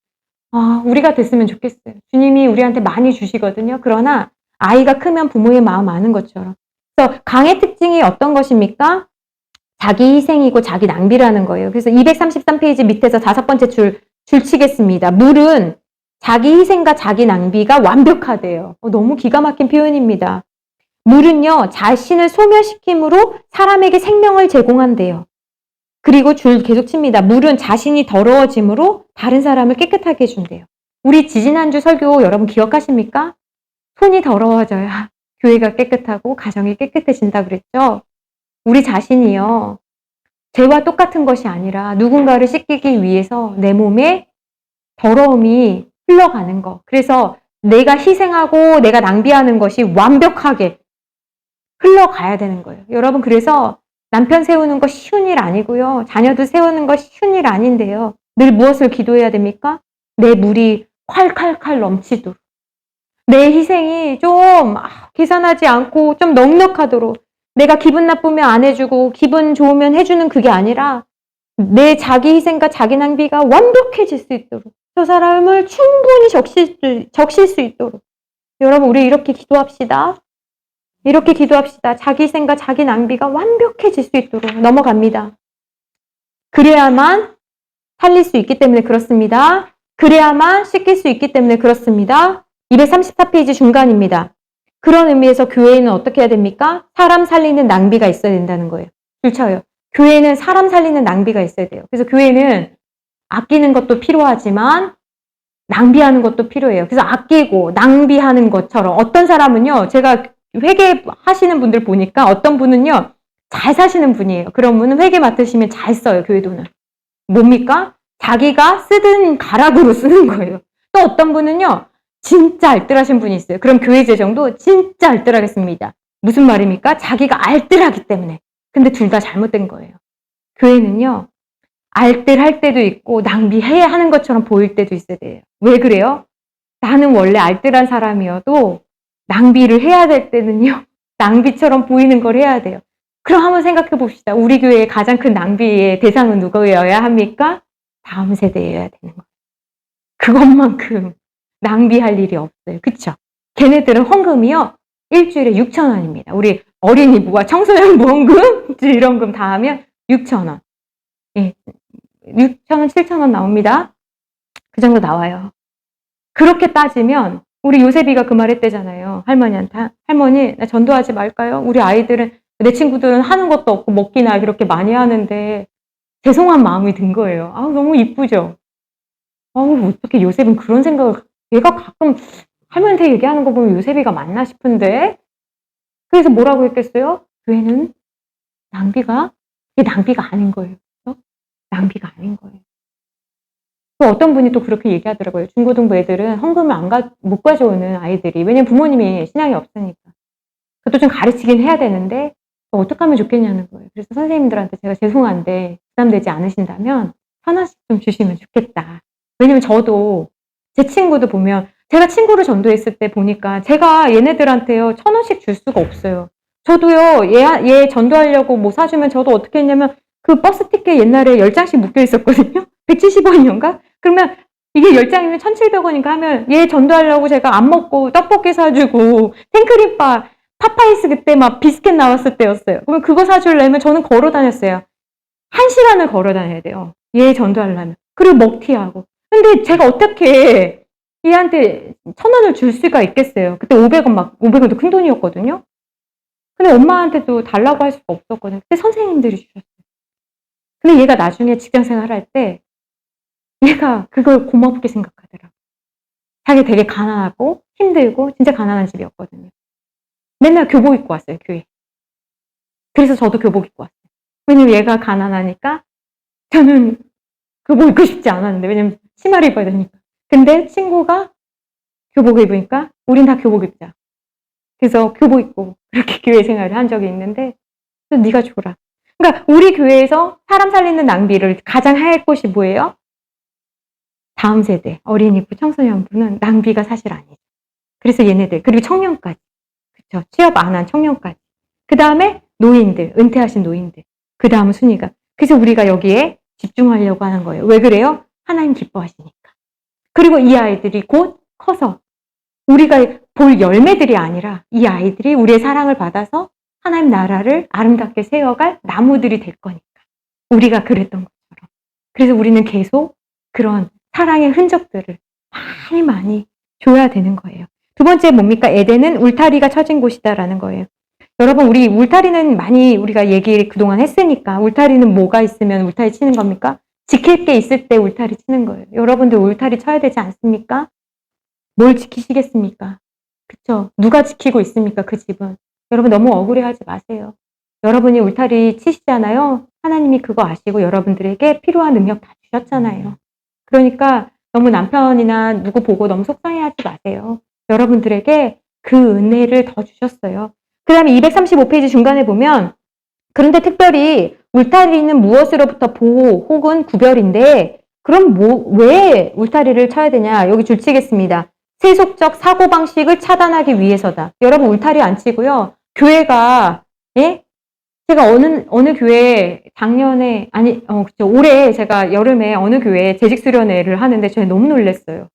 우리가 됐으면 좋겠어요. 주님이 우리한테 많이 주시거든요. 그러나 아이가 크면 부모의 마음 아는 것처럼. 그래서 강의 특징이 어떤 것입니까? 자기 희생이고 자기 낭비라는 거예요. 그래서 233페이지 밑에서 5번째 줄 치겠습니다. 물은 자기 희생과 자기 낭비가 완벽하대요. 너무 기가 막힌 표현입니다. 물은요, 자신을 소멸시킴으로 사람에게 생명을 제공한대요. 그리고 줄 계속 칩니다. 물은 자신이 더러워짐으로 다른 사람을 깨끗하게 해준대요. 우리 지지난주 설교 여러분 기억하십니까? 손이 더러워져야 교회가 깨끗하고 가정이 깨끗해진다 그랬죠? 우리 자신이요. 죄와 똑같은 것이 아니라 누군가를 씻기기 위해서 내 몸에 더러움이 흘러가는 거. 그래서 내가 희생하고 내가 낭비하는 것이 완벽하게 흘러가야 되는 거예요. 여러분 그래서 남편 세우는 거 쉬운 일 아니고요. 자녀들 세우는 거 쉬운 일 아닌데요. 늘 무엇을 기도해야 됩니까? 내 물이 콸콸콸 넘치도록. 내 희생이 좀 계산하지 않고 좀 넉넉하도록. 내가 기분 나쁘면 안 해주고 기분 좋으면 해주는 그게 아니라 내 자기 희생과 자기 낭비가 완벽해질 수 있도록. 저 사람을 충분히 적실 수 있도록. 여러분 우리 이렇게 기도합시다. 이렇게 기도합시다. 자기 희생과 자기 낭비가 완벽해질 수 있도록 넘어갑니다. 그래야만 살릴 수 있기 때문에 그렇습니다. 그래야만 씻길 수 있기 때문에 그렇습니다. 234페이지 중간입니다. 그런 의미에서 교회는 어떻게 해야 됩니까? 사람 살리는 낭비가 있어야 된다는 거예요. 줄쳐요. 교회는 사람 살리는 낭비가 있어야 돼요. 그래서 교회는 아끼는 것도 필요하지만 낭비하는 것도 필요해요. 그래서 아끼고 낭비하는 것처럼 어떤 사람은요. 제가 회계하시는 분들 보니까 어떤 분은요. 잘 사시는 분이에요. 그런 분은 회계 맡으시면 잘 써요. 교회 돈을. 뭡니까? 자기가 쓰던 가락으로 쓰는 거예요. 또 어떤 분은요. 진짜 알뜰하신 분이 있어요. 그럼 교회 재정도 진짜 알뜰하겠습니다. 무슨 말입니까? 자기가 알뜰하기 때문에. 근데 둘 다 잘못된 거예요. 교회는요. 알뜰할 때도 있고 낭비해야 하는 것처럼 보일 때도 있어야 돼요. 왜 그래요? 나는 원래 알뜰한 사람이어도 낭비를 해야 될 때는요. 낭비처럼 보이는 걸 해야 돼요. 그럼 한번 생각해 봅시다. 우리 교회의 가장 큰 낭비의 대상은 누구여야 합니까? 다음 세대여야 되는 거예요. 그것만큼 낭비할 일이 없어요. 그쵸? 걔네들은 헌금이요. 일주일에 6,000원입니다. 우리 어린이부와 청소년 보험금, 지원금 다 하면 6,000원. 예, 6,000원, 7,000원 나옵니다. 그 정도 나와요. 그렇게 따지면 우리 요셉이가 그 말 했대잖아요. 할머니한테. 할머니, 나 전도하지 말까요? 우리 아이들은, 내 친구들은 하는 것도 없고 먹기나 이렇게 많이 하는데 죄송한 마음이 든 거예요. 너무 이쁘죠? 어떻게 요셉은 그런 생각을, 얘가 가끔 할머니한테 얘기하는 거 보면 요셉이가 맞나 싶은데. 그래서 뭐라고 했겠어요? 교회는 이게 낭비가 아닌 거예요. 낭비가 아닌 거예요. 또 어떤 분이 또 그렇게 얘기하더라고요. 중고등부 애들은 헌금을 못 가져오는 아이들이. 왜냐면 부모님이 신앙이 없으니까. 그것도 좀 가르치긴 해야 되는데 어떻게 하면 좋겠냐는 거예요. 그래서 선생님들한테 제가 죄송한데 부담되지 않으신다면 1,000원씩 좀 주시면 좋겠다. 왜냐면 저도 제 친구도 보면 제가 친구를 전도했을 때 보니까 제가 얘네들한테요 1,000원씩 줄 수가 없어요. 저도요 얘 전도하려고 뭐 사주면 저도 어떻게 했냐면 그 버스 티켓 옛날에 10장씩 묶여 있었거든요. 170원이었가? 그러면 이게 10장이면 1,700원인가 하면 얘 전도하려고 제가 안 먹고 떡볶이 사주고 생크림바 파파이스 그때 막 비스켓 나왔을 때였어요. 그러면 그거 사주려면 저는 걸어 다녔어요. 1시간을 걸어 다녀야 돼요. 얘 전도하려면. 그리고 먹튀하고. 근데 제가 어떻게 얘한테 1,000원을 줄 수가 있겠어요. 그때 500원도 큰 돈이었거든요. 근데 엄마한테도 달라고 할 수가 없었거든요. 근데 선생님들이 주셨어요. 근데 얘가 나중에 직장 생활할 때 얘가 그걸 고맙게 생각하더라고요. 자기 되게 가난하고 힘들고 진짜 가난한 집이었거든요. 맨날 교복 입고 왔어요, 교회. 그래서 저도 교복 입고 왔어요. 왜냐면 얘가 가난하니까 저는 교복 입고 싶지 않았는데, 왜냐면 치마를 입어야 되니까. 근데 친구가 교복을 입으니까 우린 다 교복 입자. 그래서 교복 입고 그렇게 교회 생활을 한 적이 있는데, 네가 줘라. 그러니까 우리 교회에서 사람 살리는 낭비를 가장 할 곳이 뭐예요? 다음 세대, 어린이부, 청소년부는 낭비가 사실 아니죠. 그래서 얘네들, 그리고 청년까지. 그쵸? 취업 안 한 청년까지. 그 다음에 노인들, 은퇴하신 노인들. 그 다음 순위가. 그래서 우리가 여기에 집중하려고 하는 거예요. 왜 그래요? 하나님 기뻐하시니까. 그리고 이 아이들이 곧 커서 우리가 볼 열매들이 아니라 이 아이들이 우리의 사랑을 받아서 하나님 나라를 아름답게 세워갈 나무들이 될 거니까. 우리가 그랬던 것처럼. 그래서 우리는 계속 그런 사랑의 흔적들을 많이 많이 줘야 되는 거예요. 두 번째 뭡니까? 에덴은 울타리가 쳐진 곳이다라는 거예요. 여러분, 우리 울타리는 많이 우리가 얘기 그동안 했으니까 울타리는 뭐가 있으면 울타리 치는 겁니까? 지킬 게 있을 때 울타리 치는 거예요. 여러분들 울타리 쳐야 되지 않습니까? 뭘 지키시겠습니까? 그쵸? 누가 지키고 있습니까? 그 집은. 여러분 너무 억울해하지 마세요. 여러분이 울타리 치시잖아요. 하나님이 그거 아시고 여러분들에게 필요한 능력 다 주셨잖아요. 그러니까 너무 남편이나 누구 보고 너무 속상해하지 마세요. 여러분들에게 그 은혜를 더 주셨어요. 그 다음에 235페이지 중간에 보면 그런데 특별히 울타리는 무엇으로부터 보호 혹은 구별인데 그럼 왜 울타리를 쳐야 되냐? 여기 줄치겠습니다. 세속적 사고방식을 차단하기 위해서다. 여러분 울타리 안 치고요. 교회가 예? 제가 어느 교회 작년에 그쵸, 올해 제가 여름에 어느 교회에 재직 수련회를 하는데 저희 너무 놀랐어요.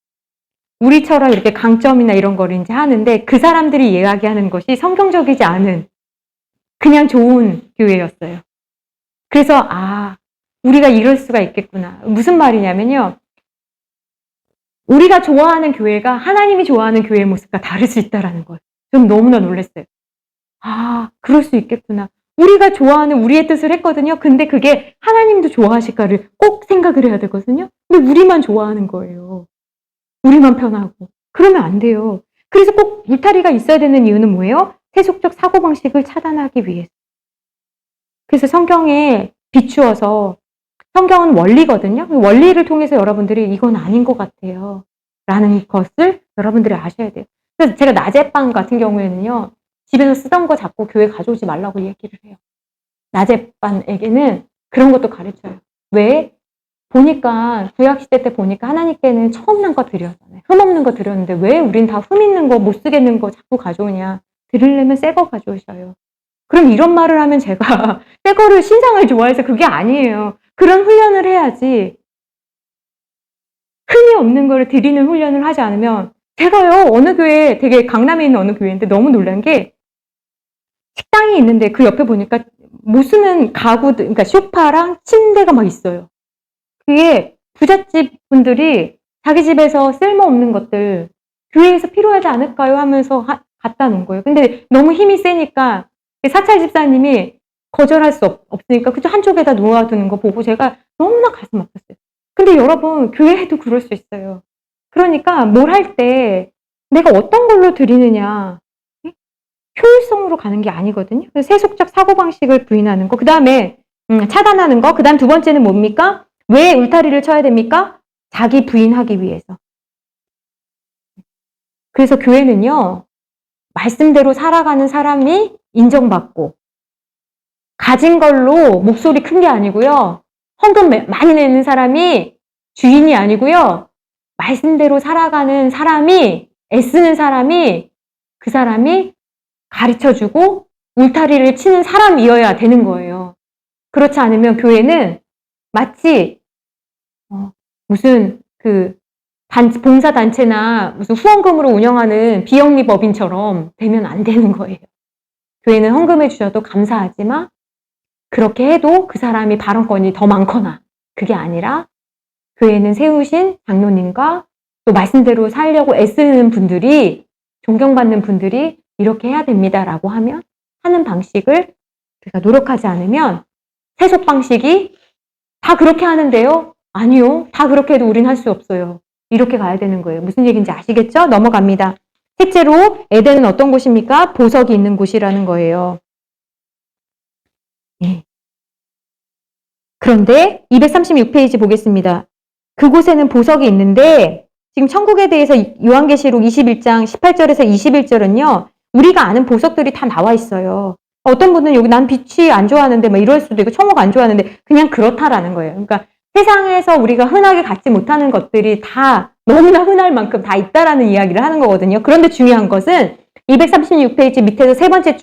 우리처럼 이렇게 강점이나 이런 거를 이제 하는데 그 사람들이 이야기하는 것이 성경적이지 않은 그냥 좋은 교회였어요. 그래서 우리가 이럴 수가 있겠구나. 무슨 말이냐면요. 우리가 좋아하는 교회가 하나님이 좋아하는 교회의 모습과 다를 수 있다는 거예요. 좀 너무나 놀랐어요. 그럴 수 있겠구나. 우리가 좋아하는 우리의 뜻을 했거든요. 근데 그게 하나님도 좋아하실까를 꼭 생각을 해야 되거든요. 근데 우리만 좋아하는 거예요. 우리만 편하고. 그러면 안 돼요. 그래서 꼭 울타리가 있어야 되는 이유는 뭐예요? 세속적 사고방식을 차단하기 위해서. 그래서 성경에 비추어서 성경은 원리거든요. 원리를 통해서 여러분들이 이건 아닌 것 같아요. 라는 것을 여러분들이 아셔야 돼요. 그래서 제가 낮에빵 같은 경우에는요. 집에서 쓰던 거 자꾸 교회 가져오지 말라고 얘기를 해요. 낮에빵에게는 그런 것도 가르쳐요. 왜? 보니까 구약시대 때 보니까 하나님께는 처음 난 거 드렸잖아요. 흠없는 거 드렸는데 왜 우린 다 흠 있는 거 못 쓰겠는 거 자꾸 가져오냐. 드리려면 새 거 가져오셔요. 그럼 이런 말을 하면 제가 새 거를 신상을 좋아해서 그게 아니에요. 그런 훈련을 해야지. 흠이 없는 거를 드리는 훈련을 하지 않으면 제가요 어느 교회 되게 강남에 있는 어느 교회인데 너무 놀란 게 식당이 있는데 그 옆에 보니까 못 쓰는 가구들 그러니까 소파랑 침대가 막 있어요. 그게 부잣집 분들이 자기 집에서 쓸모없는 것들 교회에서 필요하지 않을까요 하면서 갖다 놓은 거예요. 근데 너무 힘이 세니까 사찰 집사님이 거절할 수 없으니까 그저 한쪽에다 놓아두는 거 보고 제가 너무나 가슴 아팠어요. 근데 여러분 교회에도 그럴 수 있어요. 그러니까 뭘 할 때 내가 어떤 걸로 드리느냐 효율성으로 가는 게 아니거든요. 세속적 사고방식을 부인하는 거. 그 다음에 차단하는 거. 그 다음 두 번째는 뭡니까? 왜 울타리를 쳐야 됩니까? 자기 부인하기 위해서. 그래서 교회는요. 말씀대로 살아가는 사람이 인정받고, 가진 걸로 목소리 큰 게 아니고요. 헌금 많이 내는 사람이 주인이 아니고요. 말씀대로 살아가는 사람이, 애쓰는 사람이, 그 사람이 가르쳐주고 울타리를 치는 사람이어야 되는 거예요. 그렇지 않으면 교회는 마치 무슨 봉사단체나 무슨 후원금으로 운영하는 비영리법인처럼 되면 안 되는 거예요. 교회는 헌금해 주셔도 감사하지만 그렇게 해도 그 사람이 발언권이 더 많거나, 그게 아니라 교회는 세우신 장로님과 또 말씀대로 살려고 애쓰는 분들이, 존경받는 분들이 이렇게 해야 됩니다라고 하면, 하는 방식을 우리가 노력하지 않으면, 세속 방식이 다 그렇게 하는데요? 아니요. 다 그렇게 해도 우린 할 수 없어요. 이렇게 가야 되는 거예요. 무슨 얘기인지 아시겠죠? 넘어갑니다. 셋째로, 에덴은 어떤 곳입니까? 보석이 있는 곳이라는 거예요. 예. 그런데 236페이지 보겠습니다. 그곳에는 보석이 있는데, 지금 천국에 대해서 요한계시록 21장 18절에서 21절은요, 우리가 아는 보석들이 다 나와 있어요. 어떤 분은 여기 난 빛이 안 좋아하는데 막 이럴 수도 있고, 천국 안 좋아하는데 그냥 그렇다라는 거예요. 그러니까 세상에서 우리가 흔하게 갖지 못하는 것들이 다 너무나 흔할 만큼 다 있다라는 이야기를 하는 거거든요. 그런데 중요한 것은 236페이지 밑에서 세 번째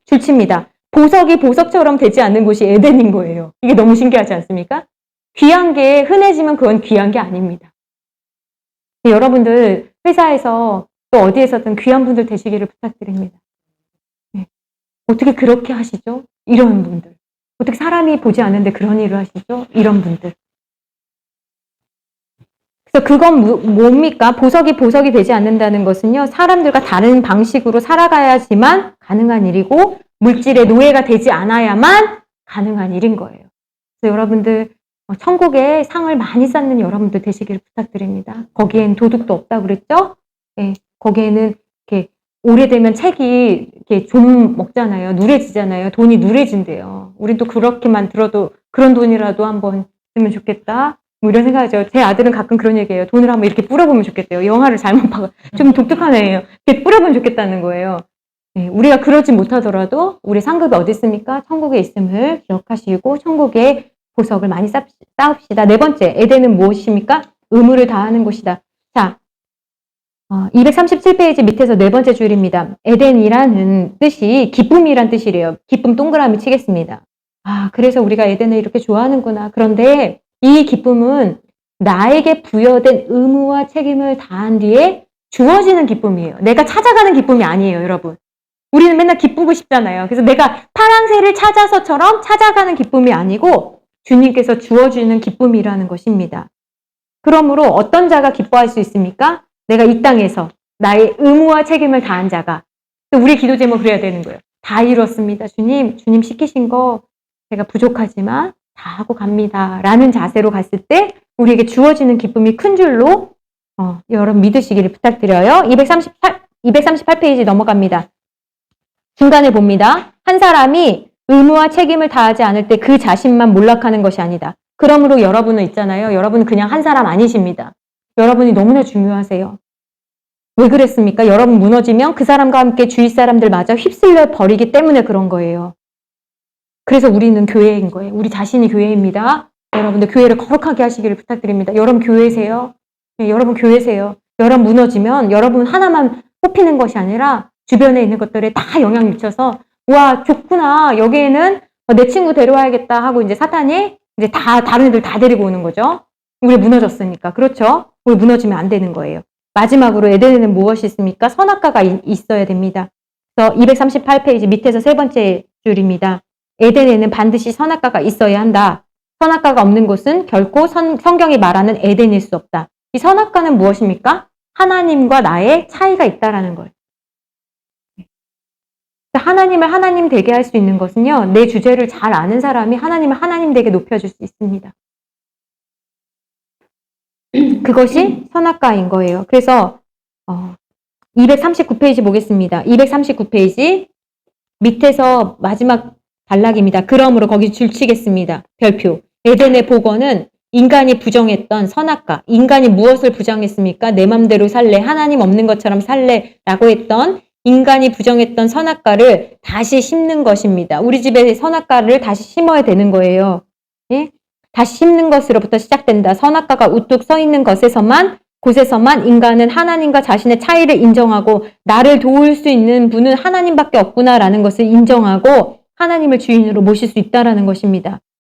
줄칩니다. 보석이 보석처럼 되지 않는 곳이 에덴인 거예요. 이게 너무 신기하지 않습니까? 귀한 게 흔해지면 그건 귀한 게 아닙니다. 여러분들 회사에서 또 어디에서든 귀한 분들 되시기를 부탁드립니다. 네. 어떻게 그렇게 하시죠? 이런 분들. 어떻게 사람이 보지 않는데 그런 일을 하시죠? 이런 분들. 그래서 그건 뭡니까? 보석이 되지 않는다는 것은요, 사람들과 다른 방식으로 살아가야지만 가능한 일이고, 물질의 노예가 되지 않아야만 가능한 일인 거예요. 그래서 여러분들, 천국에 상을 많이 쌓는 여러분들 되시기를 부탁드립니다. 거기엔 도둑도 없다고 그랬죠? 예, 거기에는 이렇게 오래되면 책이 이렇게 좀 먹잖아요. 누래지잖아요. 돈이 누래진대요. 우린 또 그렇게만 들어도 그런 돈이라도 한번 쓰면 좋겠다. 뭐 이런 생각이죠. 제 아들은 가끔 그런 얘기해요. 돈을 한번 이렇게 뿌려보면 좋겠대요. 영화를 잘못 봐서. 좀 독특한 애예요. 이렇게 뿌려보면 좋겠다는 거예요. 네, 우리가 그러지 못하더라도 우리 상급이 어디 있습니까? 천국에 있음을 기억하시고 천국에 보석을 많이 쌓읍시다. 네 번째, 에덴은 무엇입니까? 의무를 다하는 곳이다. 자, 237페이지 밑에서 네 번째 줄입니다. 에덴이라는 뜻이 기쁨이란 뜻이래요. 기쁨 동그라미 치겠습니다. 그래서 우리가 에덴을 이렇게 좋아하는구나. 그런데 이 기쁨은 나에게 부여된 의무와 책임을 다한 뒤에 주어지는 기쁨이에요. 내가 찾아가는 기쁨이 아니에요, 여러분. 우리는 맨날 기쁘고 싶잖아요. 그래서 내가 파랑새를 찾아서처럼 찾아가는 기쁨이 아니고 주님께서 주어주는 기쁨이라는 것입니다. 그러므로 어떤 자가 기뻐할 수 있습니까? 내가 이 땅에서 나의 의무와 책임을 다한 자가. 우리 기도 제목 그래야 되는 거예요. 다 이뤘습니다. 주님 시키신 거 제가 부족하지만 다 하고 갑니다. 라는 자세로 갔을 때 우리에게 주어지는 기쁨이 큰 줄로 여러분 믿으시기를 부탁드려요. 238페이지 넘어갑니다. 중간에 봅니다. 한 사람이 의무와 책임을 다하지 않을 때 그 자신만 몰락하는 것이 아니다. 그러므로 여러분은 있잖아요. 여러분은 그냥 한 사람 아니십니다. 여러분이 너무나 중요하세요. 왜 그랬습니까? 여러분 무너지면 그 사람과 함께 주위 사람들마저 휩쓸려 버리기 때문에 그런 거예요. 그래서 우리는 교회인 거예요. 우리 자신이 교회입니다. 여러분들 교회를 거룩하게 하시기를 부탁드립니다. 여러분 교회세요. 네, 여러분 교회세요. 여러분 무너지면 여러분 하나만 뽑히는 것이 아니라 주변에 있는 것들에 다 영향 미쳐서 와 좋구나. 여기에는 내 친구 데려와야겠다 하고 이제 사탄이 이제 다 다른 애들 다 데리고 오는 거죠. 우리 무너졌으니까. 그렇죠? 우리 무너지면 안 되는 거예요. 마지막으로 에덴에는 무엇이 있습니까? 선악과가 있어야 됩니다. 그래서 238페이지 밑에서 세 번째 줄입니다. 에덴에는 반드시 선악과가 있어야 한다. 선악과가 없는 곳은 결코 성경이 말하는 에덴일 수 없다. 이 선악과는 무엇입니까? 하나님과 나의 차이가 있다라는 거예요. 하나님을 하나님 되게 할 수 있는 것은요. 내 주제를 잘 아는 사람이 하나님을 하나님 되게 높여줄 수 있습니다. 그것이 선악과인 거예요. 그래서 239페이지 보겠습니다. 239페이지 밑에서 마지막 단락입니다. 그러므로 거기 줄치겠습니다. 별표. 에덴의 복원은 인간이 부정했던 선악과. 인간이 무엇을 부정했습니까? 내 맘대로 살래. 하나님 없는 것처럼 살래. 라고 했던 인간이 부정했던 선악과를 다시 심는 것입니다. 우리 집에 선악과를 다시 심어야 되는 거예요. 예? 다시 심는 것으로부터 시작된다. 선악과가 우뚝 서 있는 곳에서만 인간은 하나님과 자신의 차이를 인정하고 나를 도울 수 있는 분은 하나님밖에 없구나라는 것을 인정하고 하나님을 주인으로 모실 수 있다라는 것입니다.